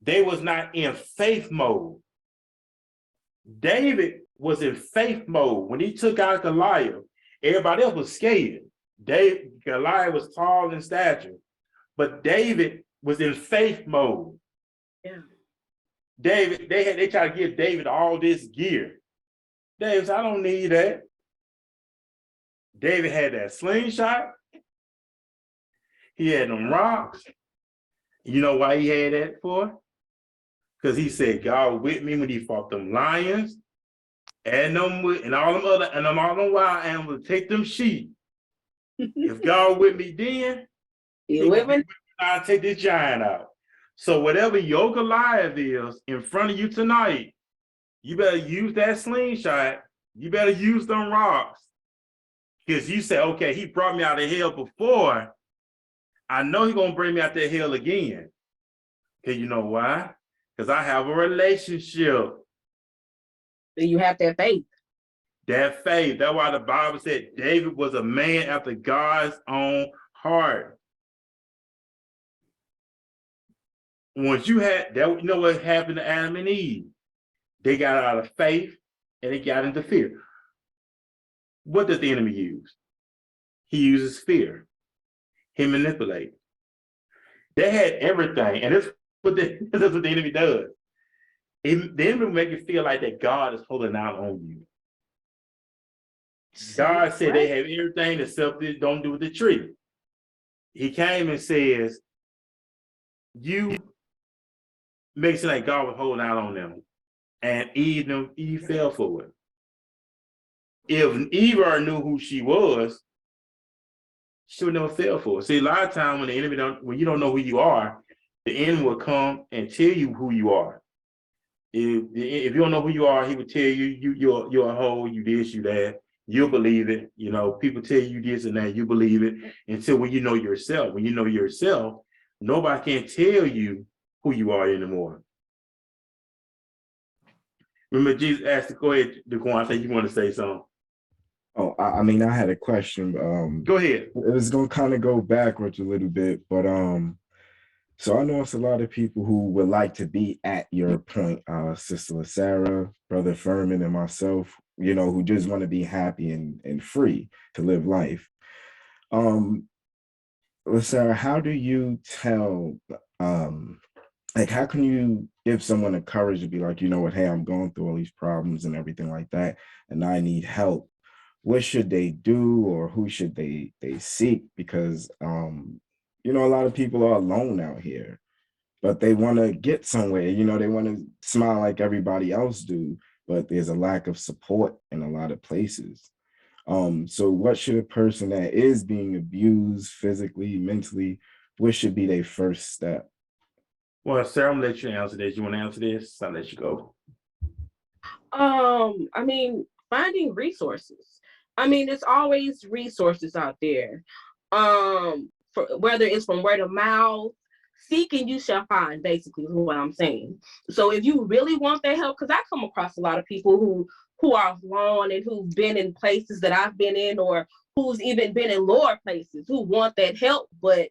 They was not in faith mode. David was in faith mode. When he took out Goliath, everybody else was scared. Goliath was tall in stature, but David was in faith mode. Yeah. They tried to give David all this gear. David said, I don't need that. David had that slingshot. He had them rocks. You know why he had that for? Because he said God with me when he fought them lions and all them wild animals, take them sheep. If God with me then, I'll take this giant out. So whatever your Goliath is in front of you tonight, you better use that slingshot. You better use them rocks. Because you say, okay, he brought me out of hell before. I know he's going to bring me out that hell again. Okay, you know why? Because I have a relationship. You have that faith. That faith. That's why the Bible said David was a man after God's own heart. Once you had that, you know what happened to Adam and Eve? They got out of faith and they got into fear. What does the enemy use? He uses fear. He manipulates. They had everything, and that's what the enemy does. The enemy will make you feel like that God is holding out on you. God said they have everything except they don't do the tree. He came and says, you make it seem like God was holding out on them. And Eve fell for it. If Eve already knew who she was, she would never fell for it. See, a lot of times when the enemy when you don't know who you are, the enemy will come and tell you who you are. If you don't know who you are, he would tell you you're a hoe, you this, you that. You'll believe it. You know, people tell you this and that, you believe it until when you know yourself. When you know yourself, nobody can tell you who you are anymore. Remember, Jesus asked to go ahead, Daquan, I think you want to say something. Oh, I mean, I had a question. Go ahead. It was gonna kind of go backwards a little bit, but so I know it's a lot of people who would like to be at your point, Sister LaSara, Brother Furman, and myself, you know, who just want to be happy and free to live life. LaSara, how do you tell, like, how can you give someone the courage to be like, you know what, hey, I'm going through all these problems and everything like that, and I need help. What should they do, or who should they seek? Because you know, a lot of people are alone out here, but they want to get somewhere. You know, they want to smile like everybody else do, but there's a lack of support in a lot of places. So what should a person that is being abused physically, mentally, what should be their first step? Well, Sarah, I'm gonna let you answer this. You want to answer this? I'll let you go. I mean, finding resources. I mean, there's always resources out there. For whether it's from word of mouth, seek and you shall find, basically is what I'm saying. So if you really want that help, because I come across a lot of people who are alone and who've been in places that I've been in, or who's even been in lower places, who want that help, but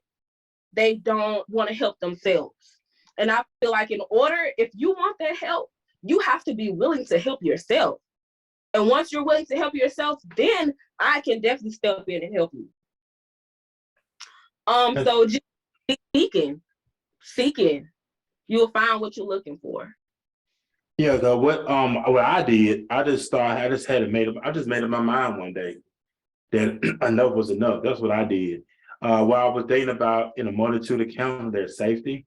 they don't want to help themselves. And I feel like in order, if you want that help, you have to be willing to help yourself. And once you're willing to help yourself, then I can definitely step in and help you. So just seeking, you'll find what you're looking for. Yeah, what I did, I just made up my mind one day that enough was enough. That's what I did. While I was dating about in a multitude of counts, their safety.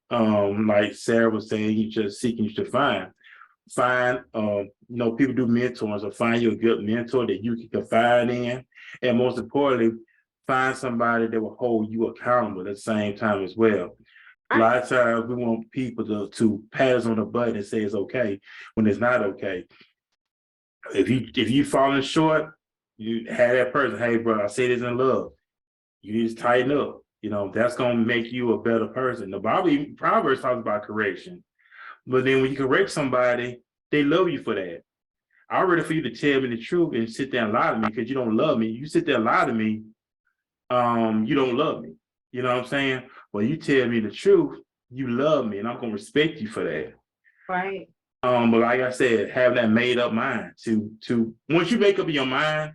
Like Sarah was saying, you just seeking, you should find. You know, people do mentors, or find you a good mentor that you can confide in. And most importantly, find somebody that will hold you accountable at the same time as well. A lot of times we want people to pat us on the butt and say it's okay when it's not okay. If you falling short, you have that person, hey bro, I say this in love. You need to tighten up. You know, that's gonna make you a better person. The Bible, Proverbs talks about correction. But then when you correct somebody, they love you for that. I'm ready for you to tell me the truth and sit there and lie to me because you don't love me. You sit there and lie to me, you don't love me. You know what I'm saying? Well, you tell me the truth, you love me, and I'm gonna respect you for that. Right. But like I said, have that made up mind to once you make up your mind,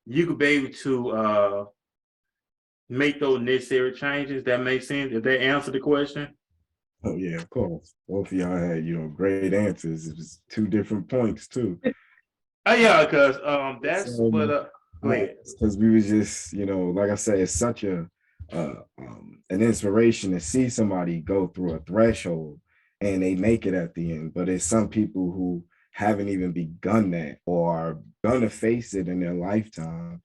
you could be able to make those necessary changes. That makes sense. If they answer the question. Oh yeah, of course. Both of y'all had, you know, great answers. It was two different points too. Oh yeah, because that's what go ahead. Because we was just, you know, like I said, it's such an inspiration to see somebody go through a threshold and they make it at the end. But it's some people who haven't even begun that or are gonna face it in their lifetime.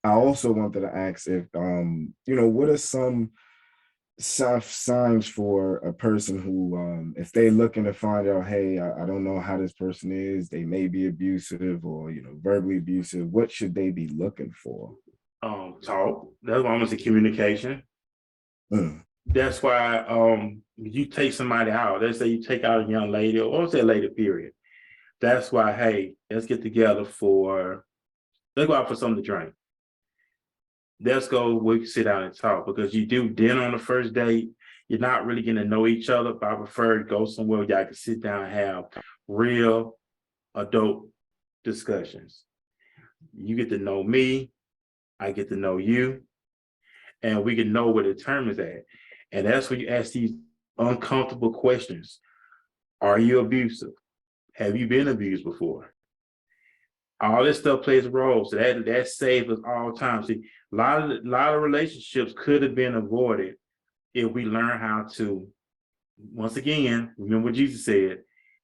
I also wanted to ask if you know, what are some signs for a person who if they're looking to find out, hey, I don't know how this person is, they may be abusive or, you know, verbally abusive, what should they be looking for? Talk. That's why I'm gonna say communication. That's why you take somebody out, let's say you take out a young lady, or say a lady, period. That's why, hey, let's get together let's go out for something to drink. Let's go, we can sit down and talk, because you do dinner on the first date, you're not really getting to know each other, but I prefer to go somewhere where y'all can sit down and have real adult discussions. You get to know me, I get to know you, and we can know where the term is at. And that's when you ask these uncomfortable questions. Are you abusive? Have you been abused before? All this stuff plays a role. So that saves us all time. See, a lot of relationships could have been avoided if we learn how to, once again, remember what Jesus said,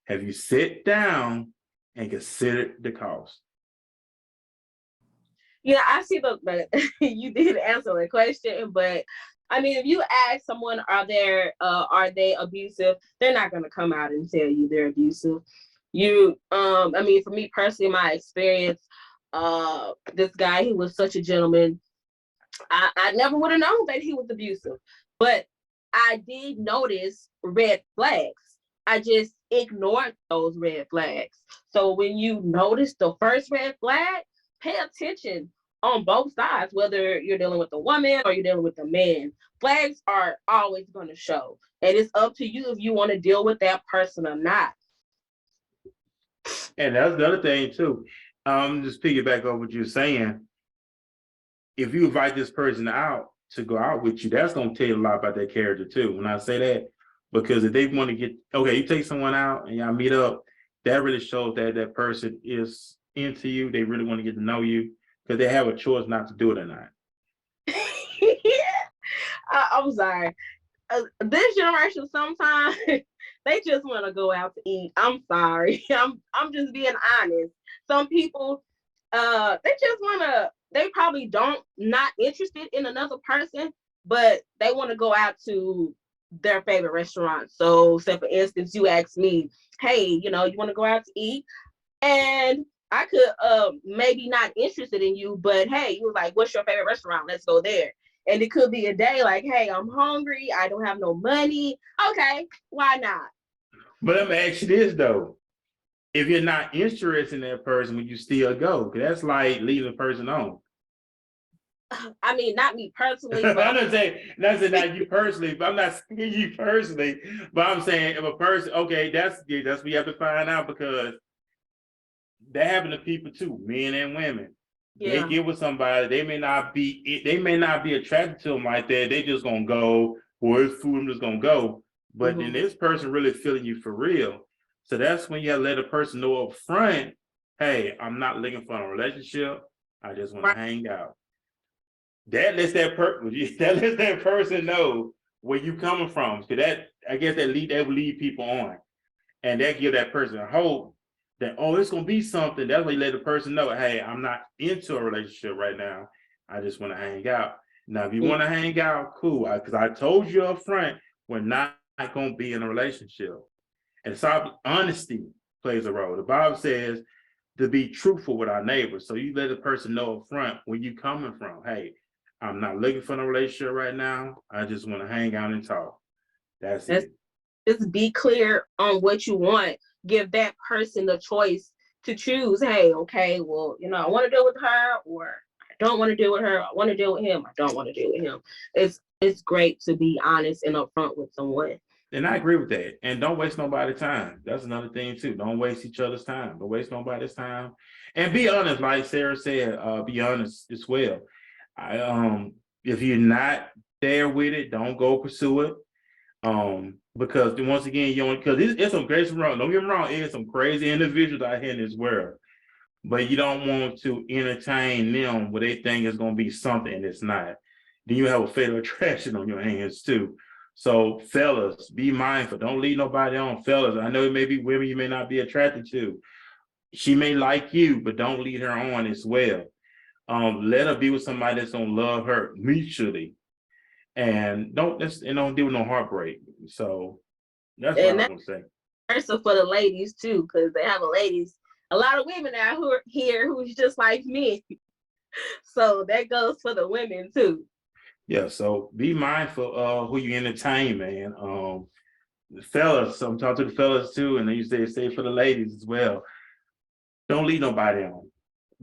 have you sit down and considered the cost? Yeah, I see but you did answer the question, but I mean, if you ask someone, are they abusive? They're not gonna come out and tell you they're abusive. I mean, for me personally, my experience, this guy, he was such a gentleman. I never would have known that he was abusive, but I did notice red flags. I just ignored those red flags. So when you notice the first red flag, pay attention on both sides, whether you're dealing with a woman or you're dealing with a man. Flags are always going to show. And it's up to you if you want to deal with that person or not. And that's the other thing too. Just piggyback over what you're saying. If you invite this person out to go out with you, that's going to tell you a lot about their character too. When I say that, because if they want to you take someone out and y'all meet up, that really shows that that person is into you. They really want to get to know you because they have a choice not to do it or not. I'm sorry. This generation, sometimes they just want to go out to eat. I'm sorry. I'm just being honest. Some people, they probably not interested in another person, but they want to go out to their favorite restaurant. So say for instance, you ask me, hey, you want to go out to eat? And I could maybe not interested in you, but hey, you were like, what's your favorite restaurant? Let's go there. And it could be a day like, hey, I'm hungry. I don't have no money. Okay, why not? But let me ask you this though. If you're not interested in that person, would you still go? Because that's like leaving a person on. I mean, not me personally. I'm But not saying not you personally, but I'm not saying you personally. But I'm saying if a person, okay, that's what you have to find out because that happens to people too, men and women. yeah. They get with somebody, they may not be attracted to them like that. They just gonna go, or it's food, I'm just gonna go. But then this person really feeling you for real. So that's when you have to let a person know up front, hey, I'm not looking for a relationship. I just want to hang out. That lets that person know where you coming from. So that I guess that will lead people on. And that give that person hope that, oh, it's gonna be something. That's why you let the person know, hey, I'm not into a relationship right now. I just want to hang out. Now, if you want to hang out, cool. Because I told you up front, we're not gonna be in a relationship. And so honesty plays a role. The Bible says to be truthful with our neighbors. So you let the person know up front where you coming from. Hey, I'm not looking for a relationship right now. I just want to hang out and talk. That's it. Just be clear on what you want. Give that person the choice to choose. Hey, okay, well, I want to deal with her, or I don't want to deal with her. I want to deal with him. I don't want to deal with him. It's great to be honest and upfront with someone. And I agree with that. And don't waste nobody's time. That's another thing too. Don't waste each other's time. Don't waste nobody's time. And be honest, like Sarah said, be honest as well. If you're not there with it, don't go pursue it. Because once again, because it's some crazy wrong. Don't get me wrong, it's some crazy individuals out here in this world. But you don't want to entertain them where they think it's gonna be something and it's not. Then you have a fatal attraction on your hands too. So fellas, be mindful. Don't lead nobody on. Fellas, I know it may be women you may not be attracted to. She may like you, but don't lead her on as well. Let her be with somebody that's gonna love her mutually. And don't deal with no heartbreak. So that's what I'm gonna say. Also for the ladies too, because they have a lot of women out who are here who's just like me. So that goes for the women too. Yeah, so be mindful of who you entertain, man. The fellas, I'm talking to the fellas too, and they used to say for the ladies as well. Don't lead nobody on.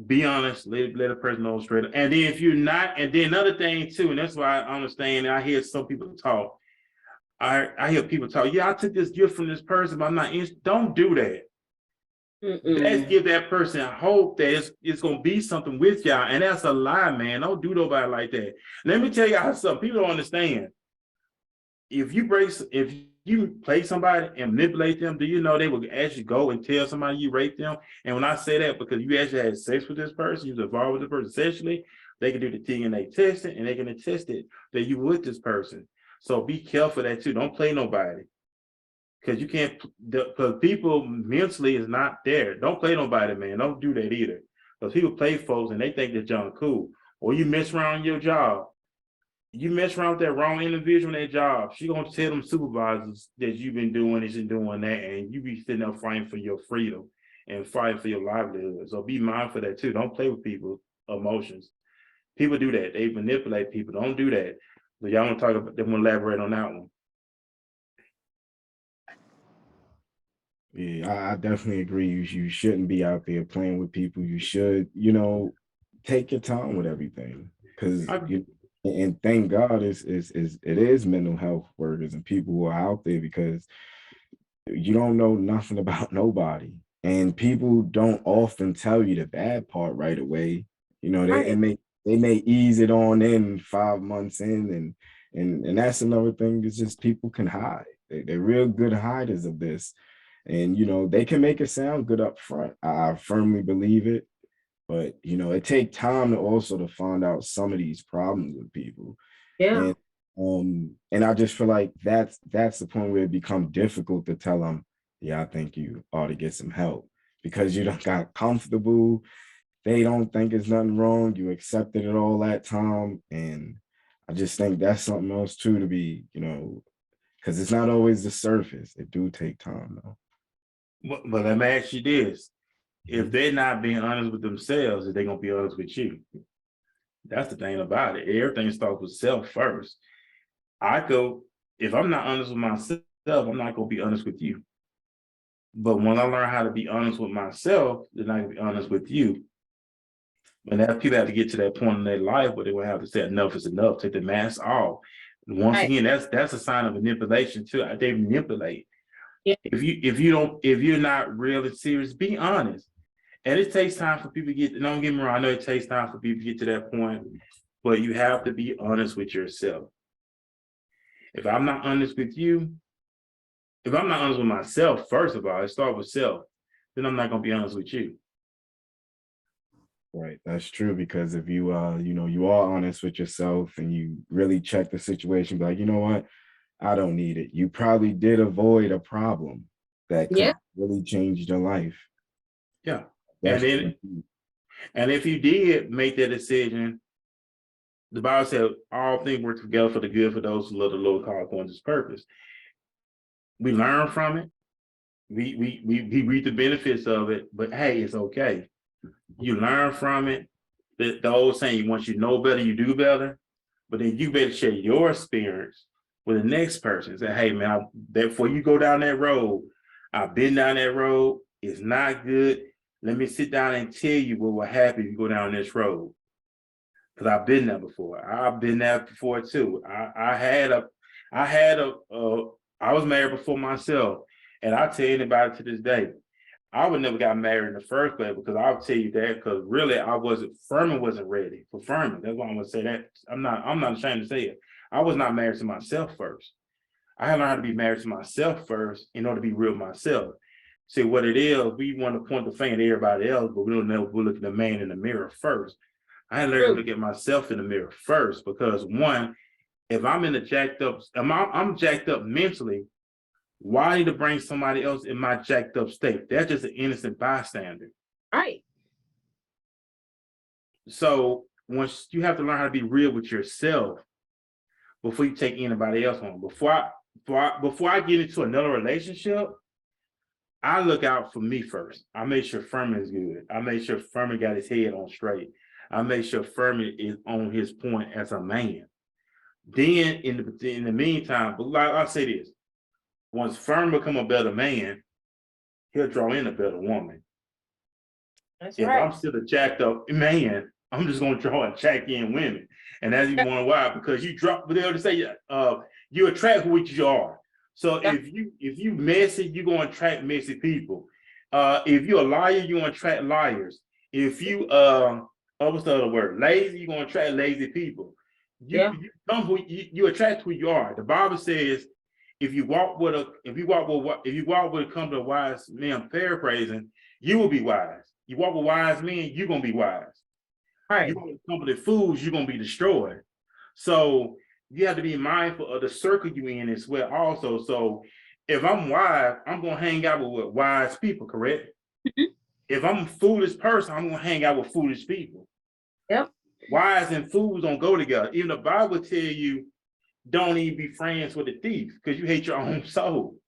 Be honest, let a person know straight up. And then if you're not, and then another thing too, and that's why I understand, I hear some people talk. I hear people talk, yeah, I took this gift from this person, but I'm not don't do that. Let's give that person hope that it's gonna be something with y'all, and that's a lie, man. Don't do nobody like that. Let me tell y'all something. People don't understand. If you play somebody and manipulate them, do you know they will actually go and tell somebody you raped them? And when I say that, because you actually had sex with this person, you was involved with the person sexually, they can do the DNA testing and they can attest it that you with this person. So be careful of that too. Don't play nobody. Because you can't, because people mentally is not there. Don't play nobody, man. Don't do that either. Because people play folks and they think they're John cool. Or you mess around your job. You mess around with that wrong individual in that job. She gonna tell them supervisors that you've been doing this and doing that, and you be sitting there fighting for your freedom and fighting for your livelihood. So be mindful of that too. Don't play with people's emotions. People do that. They manipulate people. Don't do that. So y'all want to talk about? They want to elaborate on that one. Yeah, I definitely agree. You shouldn't be out there playing with people. You should, you know, take your time with everything. Because you and thank God it is mental health workers and people who are out there, because you don't know nothing about nobody. And people don't often tell you the bad part right away. You know, Right. they may ease it on in 5 months in, and that's another thing, is just people can hide. They're real good hiders of this. And you know, they can make it sound good up front. I firmly believe it. But you know, it takes time to also to find out some of these problems with people. Yeah. And I just feel like that's the point where it becomes difficult to tell them, yeah, I think you ought to get some help, because you don't got comfortable. They don't think it's nothing wrong. You accepted it all that time. And I just think that's something else too, to be, you know, because it's not always the surface. It do take time though. But let me ask you this. If they're not being honest with themselves, they're gonna be honest with you. That's the thing about it. Everything starts with self first. If I'm not honest with myself, I'm not gonna be honest with you. But when I learn how to be honest with myself, then I can be honest with you. And that people have to get to that point in their life where they will have to say enough is enough, take the mask off. Once Right. again, that's a sign of manipulation too. They manipulate. Yeah. If you're not really serious, be honest. And it takes time for people to get, don't get me wrong, I know it takes time for people to get to that point, but you have to be honest with yourself. If I'm not honest with you, if I'm not honest with myself, first of all, it starts with self, then I'm not gonna be honest with you. Right, that's true, because if you you know, you are honest with yourself and you really check the situation, be like, you know what, I don't need it. You probably did avoid a problem that could Yeah. have really changed your life. Yeah. And That's then, and if you did make that decision, the Bible said all things work together for the good for those who love the Lord, called according to his purpose. We learn from it. We reap the benefits of it, but hey, it's okay. You learn from it. The old saying, once you know better, you do better. But then you better share your experience with the next person. Say, hey man, before you go down that road, I've been down that road. It's not good. Let me sit down and tell you what will happen if you go down this road. Because I've been there before. I've been there before too. I was married before myself, and I tell anybody to this day, I would never got married in the first place, because I'll tell you that, because really Furman wasn't ready for Furman. That's why I'm gonna say that. I'm not ashamed to say it. I was not married to myself first. I had learned how to be married to myself first in order to be real myself. See what it is, we want to point the finger at everybody else, but we don't know, we look at the man in the mirror first. I had learned to look at myself in the mirror first, because one, if I'm in a jacked up, I'm jacked up mentally, why I need to bring somebody else in my jacked up state? That's just an innocent bystander. Right. So once you have to learn how to be real with yourself before you take anybody else on. Before I get into another relationship, I look out for me first. I make sure Furman is good. I make sure Furman got his head on straight. I make sure Furman is on his point as a man. Then in the meantime, but like I say this, once Furman become a better man, he'll draw in a better woman. That's If right. I'm still a jacked up man, I'm just gonna draw and jack in women. And that's even one why, because you drop, but they always say you attract what you are. So if you messy, you're gonna attract messy people. If you're a liar, you're gonna attract liars. If you what's the other word? Lazy, you're gonna attract lazy people. You attract who you are. The Bible says, if you walk with a company of wise men, I'm paraphrasing, you will be wise. You walk with wise men, you're gonna be wise. Right. You walk with a company of fools, you're gonna be destroyed. So you have to be mindful of the circle you in as well also. So if I'm wise, I'm gonna hang out with wise people, correct? Mhm. If I'm a foolish person, I'm gonna hang out with foolish people. Yep. Wise and fools don't go together. Even the Bible tell you don't even be friends with a thief because you hate your own soul.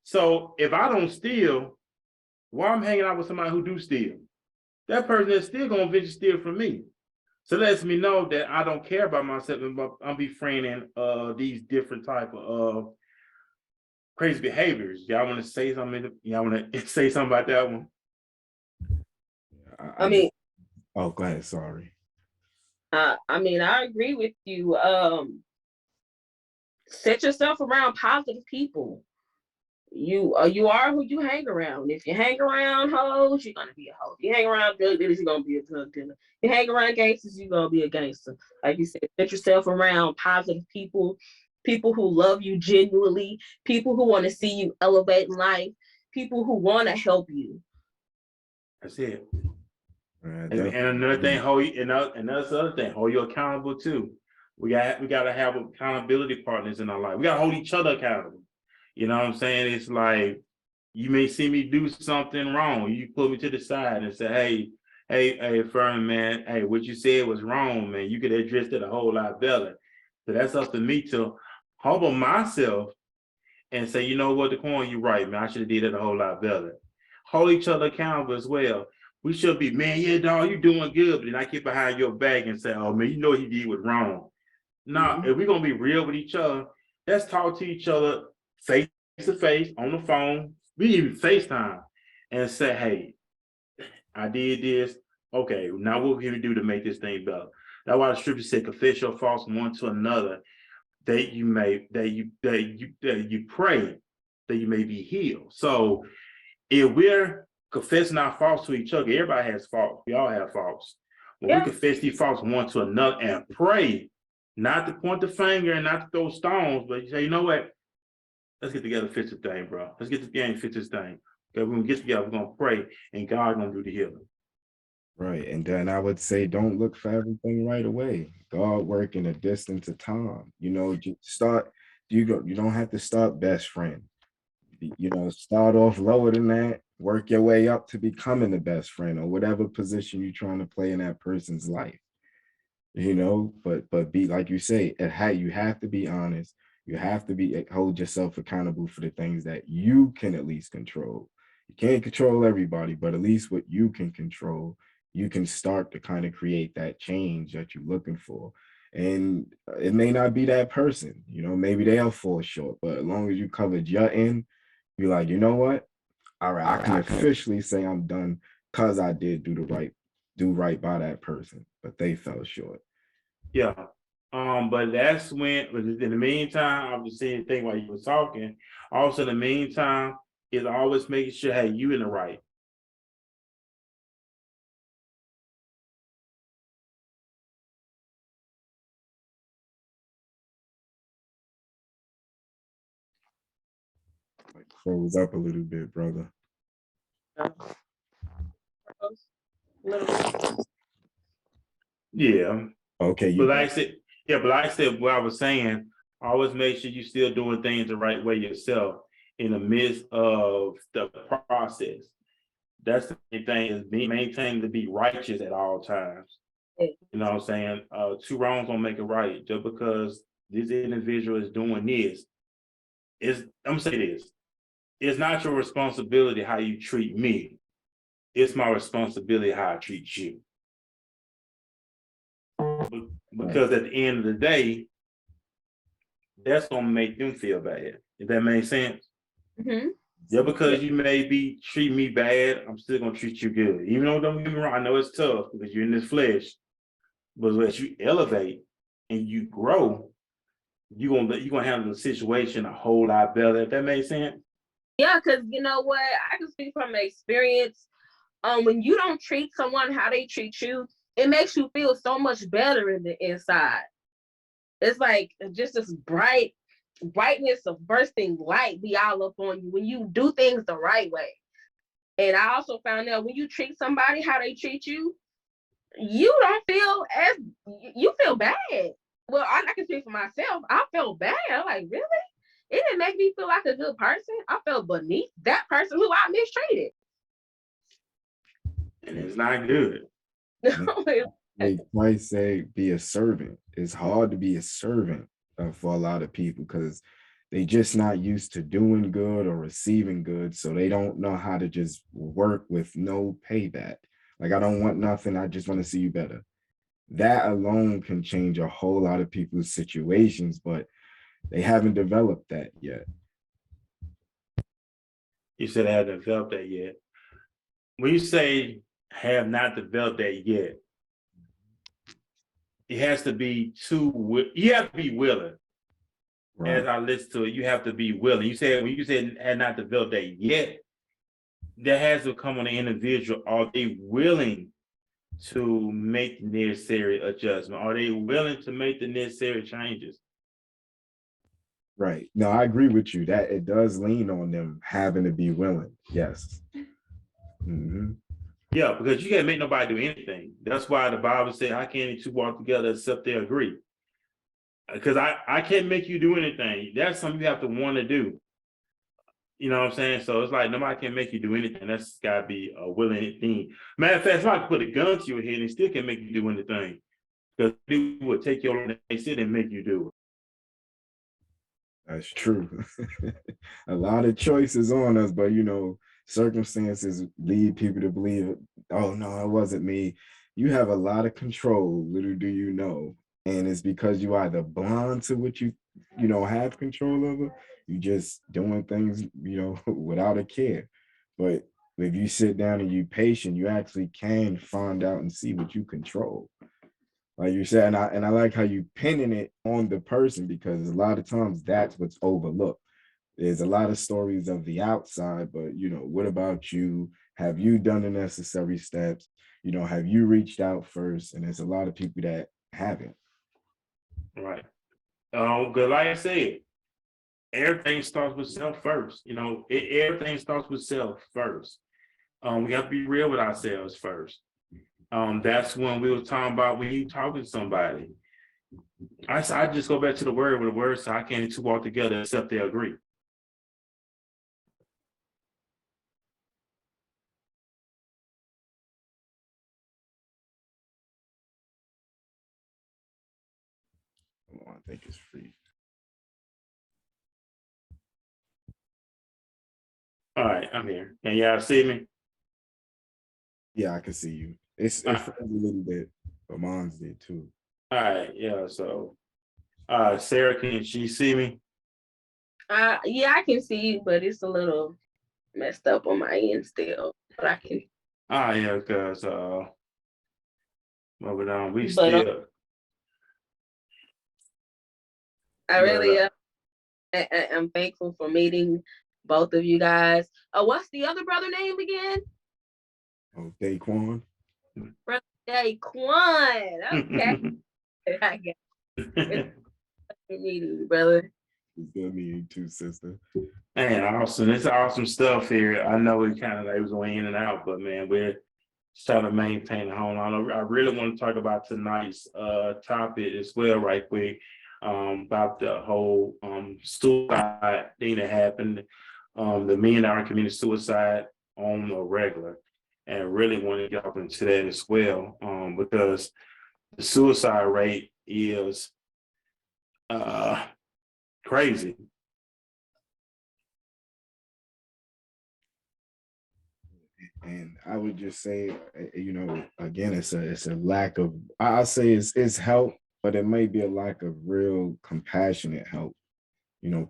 So if I don't steal, why I'm hanging out with somebody who do steal? That person is still gonna eventually steal from me. So it lets me know that I don't care about myself and I'm befriending these different type of crazy behaviors. Y'all want to say something? Y'all want to say something about that one? I mean, oh, go ahead. Sorry. I mean, I agree with you. Set yourself around positive people. You are who you hang around. If you hang around hoes, you're gonna be a hoe. If you hang around drug dealers, you're gonna be a drug dealer. If you hang around gangsters, you're gonna be a gangster. Like you said, set yourself around positive people, people who love you genuinely, people who want to see you elevate in life, people who want to help you. That's it. And Definitely. another thing, and that's the other thing, hold you accountable too. We gotta have accountability partners in our life. We gotta hold each other accountable. You know what I'm saying? It's like you may see me do something wrong. You pull me to the side and say, hey, Fern, man, hey, what you said was wrong, man. You could have addressed it a whole lot better. So that's up to me to humble myself and say, you know what, Daquan, you're right, man. I should have did it a whole lot better. Hold each other accountable as well. We should be, man, yeah, dog, you're doing good. But then I get behind your back and say, oh, man, you know what he did was wrong. Now, if we're going to be real with each other, let's talk to each other face to face on the phone. We even FaceTime and say, hey, I did this. Okay, now what can we do to make this thing better? That's why the scripture said, confess your faults one to another, that you pray that you may be healed. So if we're confessing our faults to each other, everybody has faults. We all have faults. When we confess these faults one to another and pray, not to point the finger and not to throw stones, but you say, you know what? Let's get together, fix this thing, bro. Let's get together and fix this thing. Okay, when we get together, we're gonna pray, and God's gonna do the healing. Right. And then I would say, don't look for everything right away. God work in a distance of time. You know, you don't have to start best friend. You know, start off lower than that, work your way up to becoming the best friend or whatever position you're trying to play in that person's life. You know, but be like you say, you have to be honest. You have to hold yourself accountable for the things that you can at least control. You can't control everybody, but at least what you can control, you can start to kind of create that change that you're looking for. And it may not be that person, you know, maybe they'll fall short, but as long as you covered your end, you're like, you know what? All right, I can officially say I'm done because I did do right by that person, but they fell short. Yeah. But that's when, in the meantime, I was saying thing while you were talking. Also, in the meantime, is always making sure, hey, you in the right. Like froze up a little bit, brother. Yeah. Okay, But like I said, what I was saying, always make sure you're still doing things the right way yourself in the midst of the process. That's the main thing, is maintain to be righteous at all times. You know what I'm saying? Two wrongs don't make it right. Just because this individual is doing this, I'm gonna say this. It's not your responsibility how you treat me. It's my responsibility how I treat you. Because at the end of the day, that's gonna make them feel bad. If that makes sense. Mm-hmm. Yeah, because you may be treating me bad, I'm still gonna treat you good. Even though, don't get me wrong, I know it's tough because you're in this flesh, but as you elevate and you grow, you're gonna handle the situation a whole lot better. If that makes sense. Yeah, because you know what, I can speak from experience. When you don't treat someone how they treat you, it makes you feel so much better in the inside. It's like just this bright brightness of bursting light be all up on you when you do things the right way. And I also found out when you treat somebody how they treat you, you don't feel as you feel bad. Well, I can speak for myself. I felt bad. I'm like, really? It didn't make me feel like a good person. I felt beneath that person who I mistreated. And it's not good. Like Christ say, be a servant. It's hard to be a servant for a lot of people because they just not used to doing good or receiving good. So they don't know how to just work with no payback. Like, I don't want nothing. I just want to see you better. That alone can change a whole lot of people's situations, but they haven't developed that yet. You said I haven't developed that yet. When you say have not developed that yet, it has to be you have to be willing. Right. As I listen to it, you have to be willing. You said when you said had not developed that yet, that has to come on the individual. Are they willing to make the necessary adjustment? Are they willing to make the necessary changes? Right. No, I agree with you that it does lean on them having to be willing. Yes. Mm-hmm. Yeah, because you can't make nobody do anything. That's why the Bible said, "I can't two walk together except they agree." Because I can't make you do anything. That's something you have to want to do. You know what I'm saying? So it's like nobody can make you do anything. That's got to be a willing thing. Matter of fact, somebody can put a gun to your head and still can make you do anything. Because they would take your own and sit and make you do it. That's true. A lot of choices on us, but circumstances lead people to believe, oh no, it wasn't me. You have a lot of control, little do you know. And it's because you either blind to what you have control over, you just doing things, without a care. But if you sit down and you patient, you actually can find out and see what you control. Like you said, and I like how you pinning it on the person because a lot of times that's what's overlooked. There's a lot of stories of the outside, but what about you? Have you done the necessary steps? Have you reached out first? And there's a lot of people that haven't. Right. Because like I said, everything starts with self first. Everything starts with self first. We have to be real with ourselves first. That's when we were talking about when you talking to somebody. I just go back to the word with the word, so I can't two walk together except they agree. I think it's free. All right, I'm here. Can y'all see me? Yeah, I can see you. It's a little bit, but mine's did too. All right, yeah. So, Sarah, can she see me? Yeah, I can see you, but it's a little messed up on my end still. But I can. Yeah, because we still. I really am thankful for meeting both of you guys. What's the other brother name again? Oh, Daquan. Brother Daquan. Okay. I guess. It's good meeting you, brother. It's good meeting you too, sister. Man, awesome. It's awesome stuff here. I know it kind of like was going in and out, but man, we're just trying to maintain the home. I really want to talk about tonight's topic as well, right quick, about the whole suicide thing that happened. The men that are committing suicide on a regular, and really want to get up into that as well, because the suicide rate is crazy. And I would just say, again, it's a lack of, I say it's help, but it may be a lack of real compassionate help.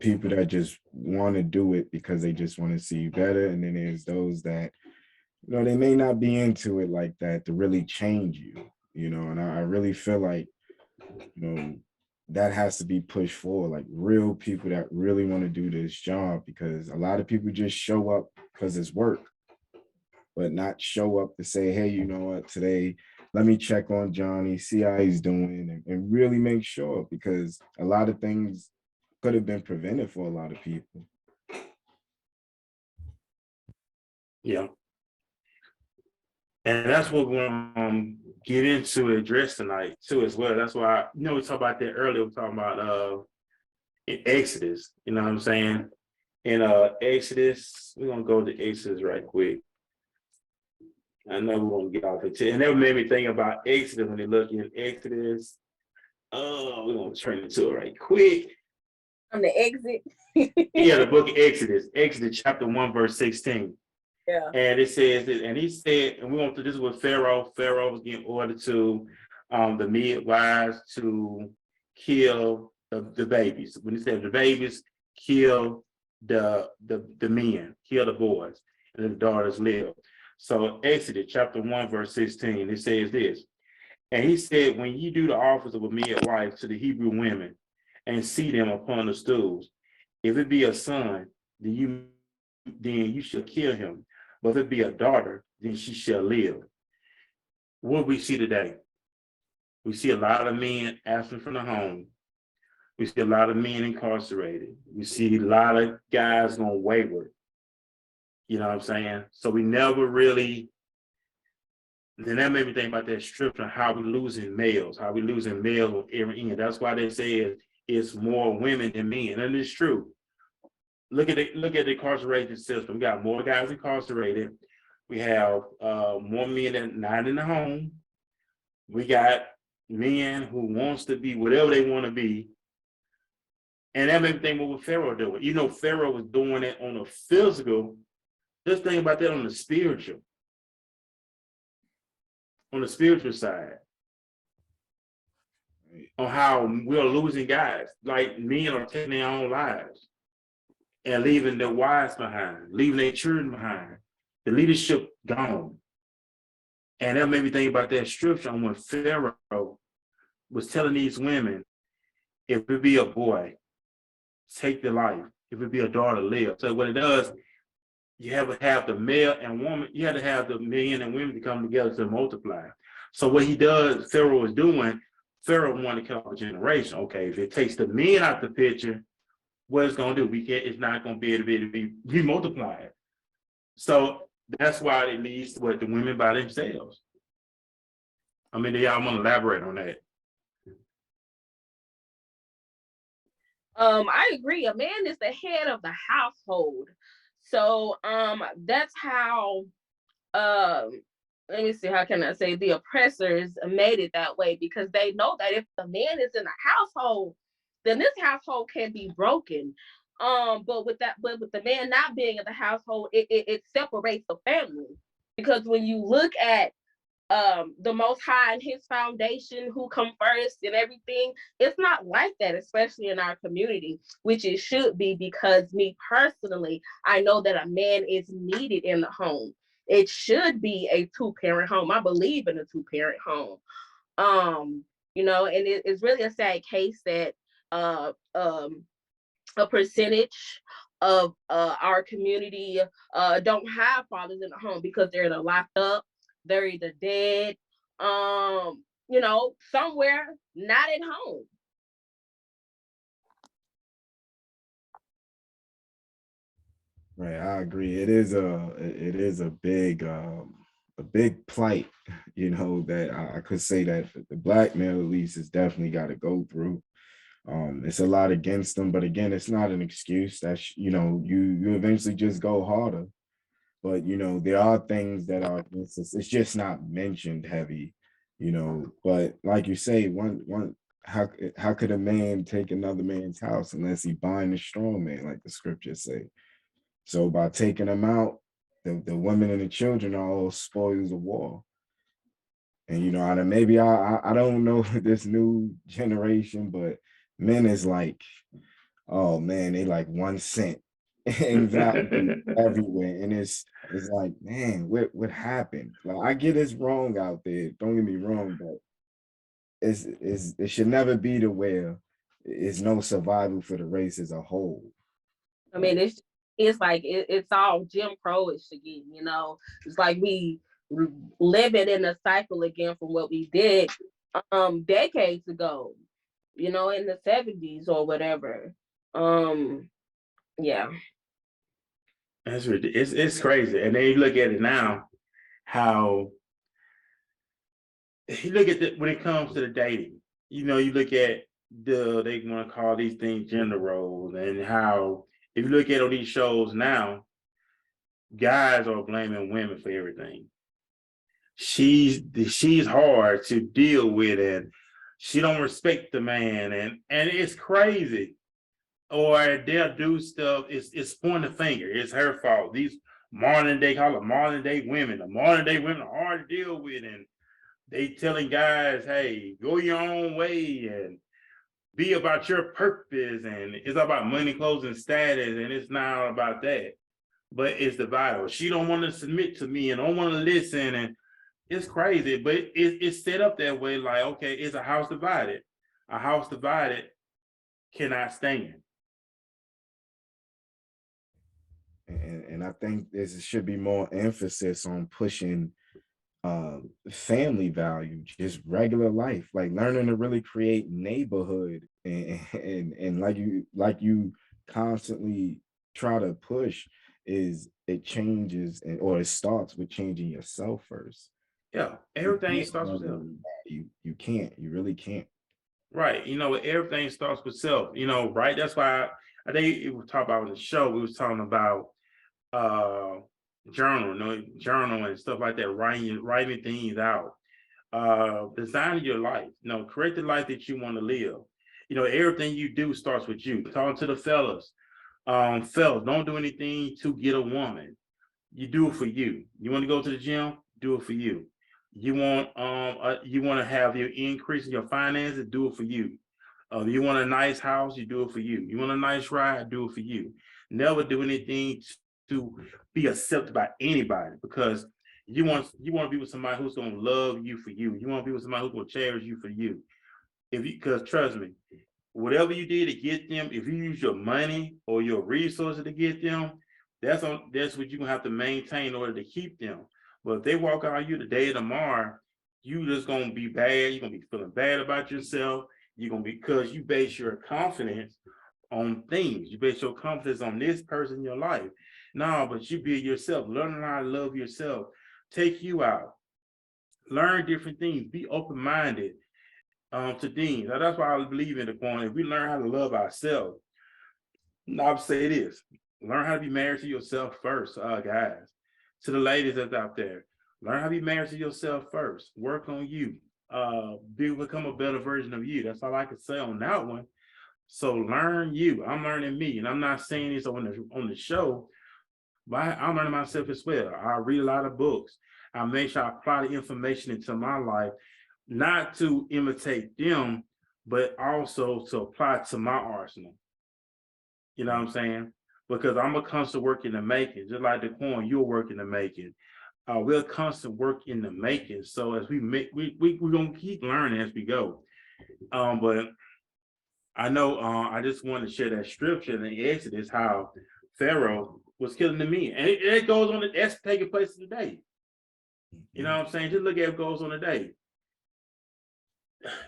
People that just want to do it because they just want to see you better. And then there's those that, they may not be into it like that to really change you, and I really feel like, that has to be pushed forward, like real people that really want to do this job, because a lot of people just show up because it's work, but not show up to say, hey, you know what, today, let me check on Johnny, see how he's doing, and really make sure, because a lot of things could have been prevented for a lot of people. Yeah. And that's what we're going to get into address tonight too as well. That's why, we talked about that earlier. We're talking about in Exodus, you know what I'm saying? In Exodus, we're going to go to Exodus right quick. I know we're going to get off it too. And that made me think about Exodus when you look in Exodus. Oh, we're going to turn it to it right quick. On the exit. Yeah, the book of Exodus chapter 1, verse 16. Yeah. And it says that, and he said, and we went through this with Pharaoh. Pharaoh was getting ordered to the midwives to kill the babies. When he said the babies, kill the men, kill the boys, and the daughters live. So Exodus chapter 1, verse 16, it says this. And he said, when you do the office of a midwife to the Hebrew women and see them upon the stools, if it be a son, then you shall kill him. But if it be a daughter, then she shall live. What we see today, we see a lot of men absent from the home. We see a lot of men incarcerated. We see a lot of guys going wayward. You know what I'm saying? So we never really, then that made me think about that scripture, how we losing males on every end. That's why they say it's more women than men, and it's true. Look at the incarceration system. We got more guys incarcerated. We have more men that not in the home. We got men who wants to be whatever they want to be. And that made me think what Pharaoh doing. Pharaoh was doing it on a physical. Just think about that on the spiritual. On the spiritual side. On how we're losing guys. Like men are taking their own lives. And leaving their wives behind, leaving their children behind, the leadership gone. And that made me think about that scripture on when Pharaoh was telling these women, if it be a boy, take the life. If it be a daughter, live. So what it does, you have to have the male and woman, you have to have the men and women to come together to multiply. So what he does, Pharaoh was doing, Pharaoh wanted to kill off a generation. Okay, if it takes the men out the picture, what it's going to do? It's not going to be able to be multiplied. So that's why it leads to the women by themselves. I mean, do y'all want to elaborate on that? I agree. A man is the head of the household. So that's how let me see, how can I say, the oppressors made it that way, because they know that if the man is in the household, then this household can be broken. But with the man not being in the household, it separates the family. Because when you look at the Most High and his foundation, who come first and everything, it's not like that, especially in our community, which it should be, because me personally, I know that a man is needed in the home. It should be a two-parent home. I believe in a two-parent home. And it's really a sad case that a percentage of our community don't have fathers in the home, because they're either locked up, they're either dead, somewhere not at home. Right, I agree. It is a big plight, that I could say that the black male at least has definitely got to go through. It's a lot against them, but again, it's not an excuse. That's you eventually just go harder. But there are things that are against us. It's just not mentioned heavy, But like you say, one how could a man take another man's house unless he bind a strong man, like the scriptures say? So by taking them out, the women and the children are all spoils of war. And maybe I don't know this new generation, but men is like, oh man, they like 1 cent in value everywhere. And it's like, man, what happened? Like, I get it's wrong out there. Don't get me wrong, but it should never be to where it's no survival for the race as a whole. I mean, it's like it's all Jim Crow-ish again. It's like we live it in a cycle again from what we did decades ago, in the 70s or whatever. Yeah. It's crazy. And then you look at it now, how you look at when it comes to the dating, you look at they want to call these things gender roles, and how if you look at all these shows now, guys are blaming women for everything. She's hard to deal with, and she don't respect the man, and it's crazy. Or they'll do stuff, it's pointing the finger, it's her fault. These modern day, call it modern day women. The modern day women are hard to deal with, and they telling guys, hey, go your own way and be about your purpose. And it's about money, clothes, and status, and it's not about that. But it's the Bible. She don't want to submit to me and don't want to listen, and it's crazy. But it's set up that way, like, okay, it's a house divided. A house divided cannot stand. And I think there should be more emphasis on pushing family value, just regular life, like learning to really create neighborhood, and like you constantly try to push, is it changes, or it starts with changing yourself first. Yeah, everything starts with self. You can't, you really can't. Right. Everything starts with self, right? That's why I think we talked about in the show, we was talking about uh journal and stuff like that, writing things out, designing your life, create the life that you want to live. Everything you do starts with you. Talking to the fellas, fellas, don't do anything to get a woman. You do it for you. You want to go to the gym, do it for you. You want to have your increase in your finances, do it for you. You want a nice house, you do it for you. You want a nice ride, do it for you. Never do anything to be accepted by anybody, because you want to be with somebody who's going to love you for you. You want to be with somebody who's going to cherish you for you. Because trust me, whatever you did to get them, if you use your money or your resources to get them, that's what you're gonna have to maintain in order to keep them. But if they walk out on you today or tomorrow, you just gonna be bad. You're gonna be feeling bad about yourself. You're gonna be, because you base your confidence on things. You base your confidence on this person in your life. No, but you be yourself. Learn how to love yourself. Take you out. Learn different things. Be open-minded to things. Now, that's why I believe in the point. If we learn how to love ourselves, I'll say this: learn how to be married to yourself first, guys. To the ladies that's out there, learn how to be married to yourself first. Work on you. Become a better version of you. That's all I can say on that one. So learn you. I'm learning me, and I'm not saying this on the show, but I'm learning myself as well. I read a lot of books. I make sure I apply the information into my life, not to imitate them, but also to apply to my arsenal. You know what I'm saying? Because I'm a constant work in the making, just like the coin, you're working the making. We're constant work in the making. So as we make, we're gonna keep learning as we go. But I know I just wanted to share that scripture in Exodus, how Pharaoh was killing the men, and it goes on. That's taking place today. You know what I'm saying? Just look at what goes on today,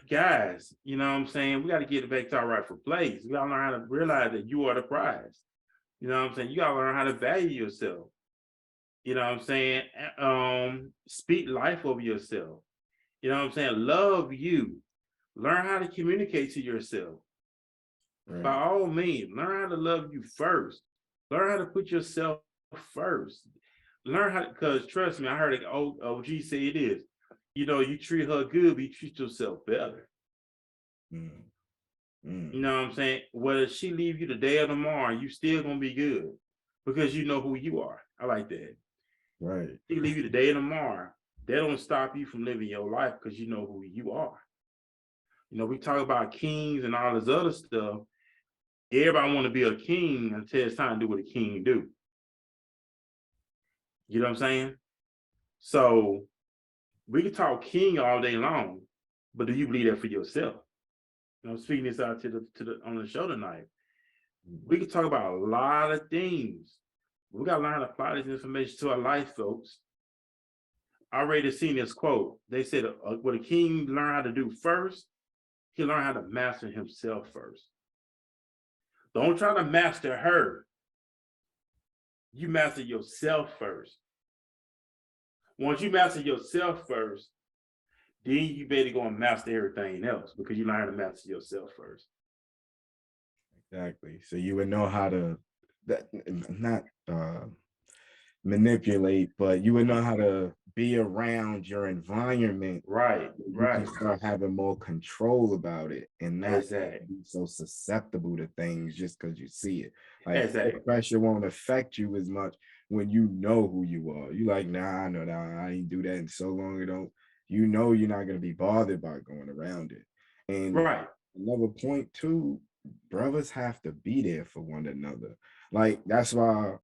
guys. You know what I'm saying? We got to get it back to our rightful place. We got to learn how to realize that you are the prize. You know what I'm saying? You got to learn how to value yourself. You know what I'm saying? Speak life over yourself. You know what I'm saying? Love you. Learn how to communicate to yourself. Right. By all means, learn how to love you first. Learn how to put yourself first. Learn how to, because trust me, I heard an OG say it is. You treat her good, but you treat yourself better. You know what I'm saying? Whether she leave you today or tomorrow, you still gonna be good, because you know who you are. I like that. Right. She leave you today or tomorrow. That don't stop you from living your life, because you know who you are. We talk about kings and all this other stuff. Everybody want to be a king until it's time to do what a king do. You know what I'm saying? So we can talk king all day long, but do you believe that for yourself? I'm speaking this out to the on the show tonight. We can talk about a lot of things. We got to learn how to apply this information to our life, folks. I already seen this quote. They said, what a king learn how to do first, he learned how to master himself first. Don't try to master her. You master yourself first. Once you master yourself first, then you better go and master everything else because you learn to master yourself first. Exactly. So you would know how to that not manipulate, but you would know how to be around your environment. Right, You right. can start having more control about it and not Exactly. be so susceptible to things just because you see it. Like the Exactly. pressure won't affect you as much when you know who you are. You like, nah, I know that I ain't do that in so long ago. You know you're not gonna be bothered by going around it. And Right. another point too, brothers have to be there for one another. Like that's why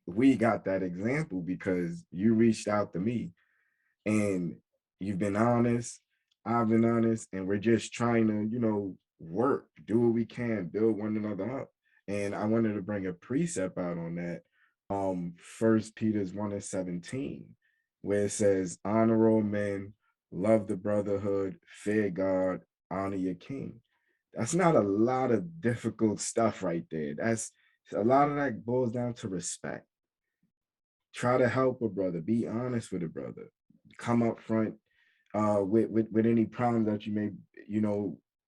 we got that example because you reached out to me and you've been honest, I've been honest, and we're just trying to, work, do what we can, build one another up. And I wanted to bring a precept out on that. First Peter's 1:17, where it says, honor all men, love the brotherhood, fear God, honor your king. That's not a lot of difficult stuff right there. That's a lot of that boils down to respect. Try to help a brother, be honest with a brother, come up front with any problems that you may,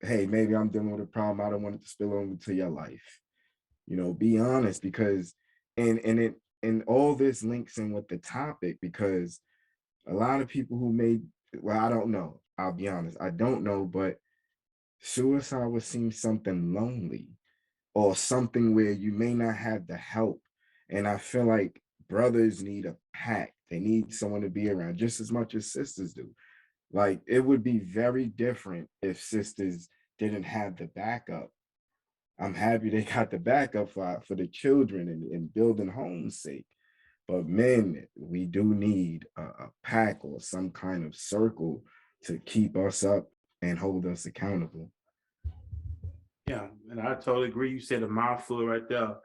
hey, maybe I'm dealing with a problem, I don't want it to spill over to your life. Be honest, because and all this links in with the topic, because a lot of people who made, well, I don't know, I'll be honest, I don't know, but suicide would seem something lonely or something where you may not have the help. And I feel like brothers need a pack. They need someone to be around just as much as sisters do. Like it would be very different if sisters didn't have the backup. I'm happy they got the backup for the children and building homes sake. But men, we do need a pack or some kind of circle to keep us up and hold us accountable. Yeah, and I totally agree. You said a mouthful right there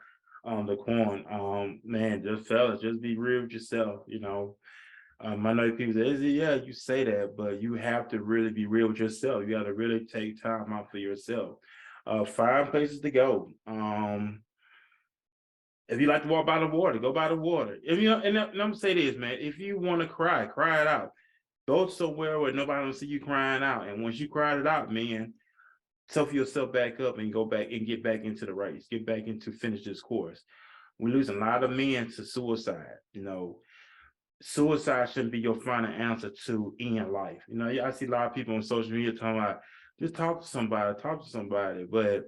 on the corn. Man, just fellas, just be real with yourself. I know people say, yeah, you say that, but you have to really be real with yourself. You got to really take time out for yourself. Find places to go. If you like to walk by the water, go by the water. If you know, and I'm gonna say this, man, if you want to cry, cry it out. Go somewhere where nobody will see you crying out. And once you cried it out, man, tough yourself back up and go back and get back into the race, get back into finish this course. We lose a lot of men to suicide. Suicide shouldn't be your final answer to end life. I see a lot of people on social media talking about just talk to somebody. But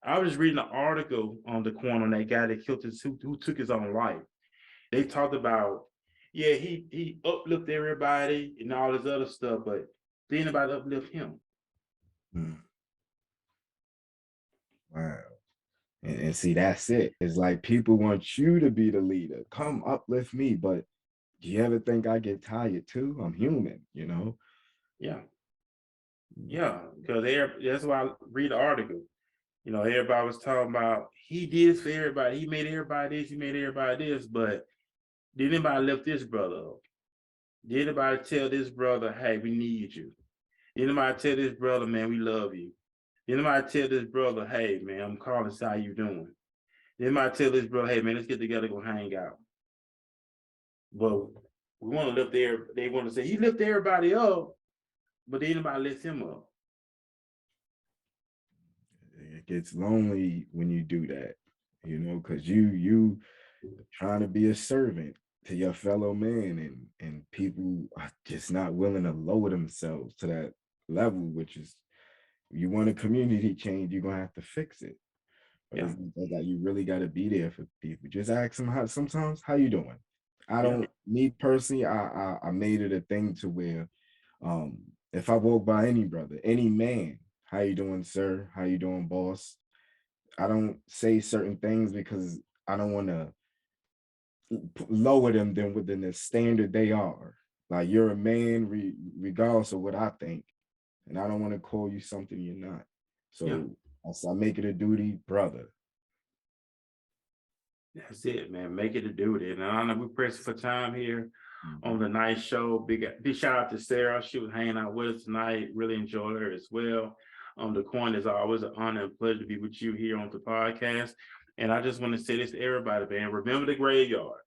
I was reading an article on the corner on that guy that killed who took his own life. They talked about, yeah, he uplifted everybody and all this other stuff, but did anybody uplift him? Mm, wow. And see, that's it. It's like people want you to be the leader. Come uplift me. But do you ever think I get tired too? I'm human. Yeah. Yeah, because that's why I read the article. Everybody was talking about he did this for everybody. He made everybody this, he made everybody this, but did anybody lift this brother up? Did anybody tell this brother, hey, we need you? Did anybody tell this brother, man, we love you? Did anybody tell this brother, hey, man, I'm calling, how you doing? Did anybody tell this brother, hey, man, let's get together, go hang out? But we want to they want to say he lifted everybody up, but did anybody lift him up? It gets lonely when you do that, because you trying to be a servant to your fellow man, and people are just not willing to lower themselves to that level, which is, you want a community change, you're gonna have to fix it. But Yeah, it's that you really got to be there for people. Just ask them how you doing. I yeah, don't, me personally, I made it a thing to where, um, if I walk by any brother, any man, how you doing, sir? How you doing, boss? I don't say certain things because I don't want to lower them than within the standard they are. Like you're a man, regardless of what I think, and I don't want to call you something you're not. yeah. So I make it a duty, brother. That's it, man. Make it a duty. And I know we're pressing for time here on Mhm. the night show. Big shout out to Sarah. She was hanging out with us tonight. Really enjoyed her as well. Daquan, it's always an honor and pleasure to be with you here on the podcast. And I just want to say this to everybody, man. Remember the graveyard.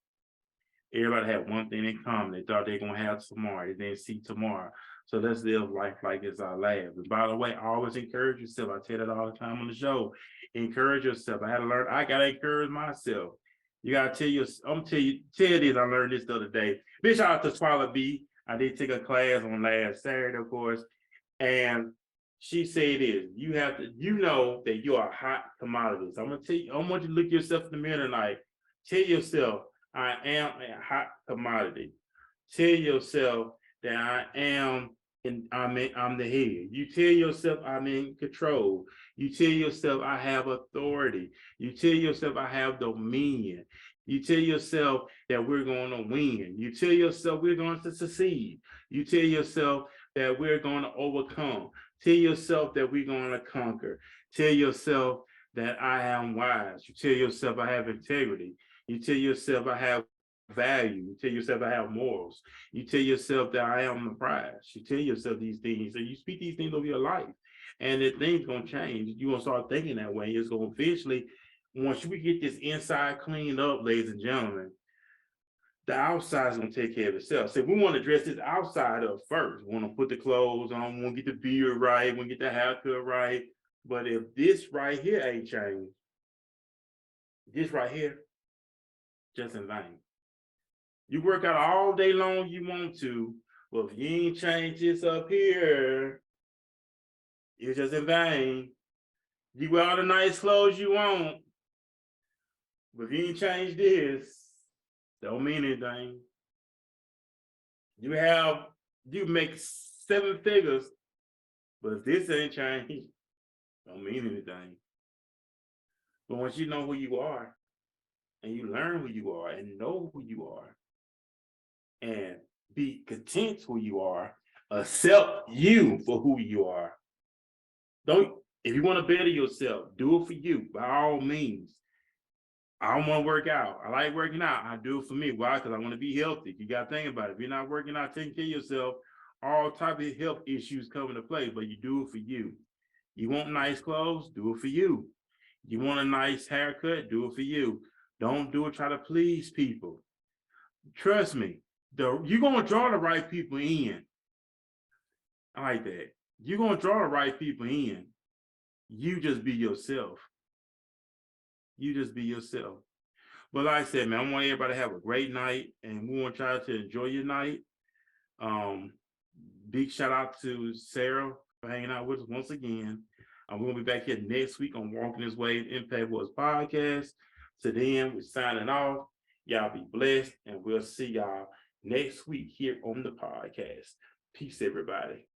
Everybody had one thing in common. They thought they were going to have tomorrow. They didn't see tomorrow. So let's live life like it's our last. And by the way, always encourage yourself. I tell that all the time on the show. Encourage yourself. I had to learn. I got to encourage myself. You got to tell you, I'm tell this. I learned this the other day. Big shout out to Swallow B. I did take a class on last Saturday, of course. And she said this, you have to, you know that you are a hot commodity. So I'm going to tell you, I want you to look yourself in the mirror tonight. Tell yourself, I am a hot commodity. Tell yourself that I'm the head. You tell yourself I'm in control. You tell yourself I have authority. You tell yourself I have dominion. You tell yourself that we're going to win. You tell yourself we're going to succeed. You tell yourself that we're going to overcome. Tell yourself that we're going to conquer. Tell yourself that I am wise. You tell yourself I have integrity. You tell yourself I have value. You tell yourself I have morals. You tell yourself that I am the prize. You tell yourself these things, and you speak these things over your life. And the things gonna change. You're gonna start thinking that way. It's gonna eventually, once we get this inside cleaned up, ladies and gentlemen, the outside is gonna take care of itself. So we want to dress this outside up first. We want to put the clothes on, we want to get the beard right, we want to get the haircut right. But if this right here ain't changed, this right here, just in vain. You work out all day long you want to, but if you ain't change this up here, it's just in vain. You wear all the nice clothes you want, but if you ain't change this, don't mean anything. You make 7 figures, but if this ain't changed, don't mean anything. But once you know who you are, and you learn who you are, and know who you are, and be content who you are, accept you for who you are. If you want to better yourself, do it for you by all means. I don't want to work out. I like working out. I do it for me. Why? Because I want to be healthy. You got to think about it. If you're not working out, taking care of yourself, all type of health issues come into play, but you do it for you. You want nice clothes? Do it for you. You want a nice haircut? Do it for you. Don't do it try to please people. Trust me, you're going to draw the right people in. I like that. You're going to draw the right people in. You just be yourself. You just be yourself. But like I said, man, I want everybody to have a great night, and we want y'all to enjoy your night. Big shout out to Sarah for hanging out with us once again. We're going to be back here next week on Walking This Way Impact Wars podcast. So then we're signing off. Y'all be blessed, and we'll see y'all next week here on the podcast. Peace, everybody.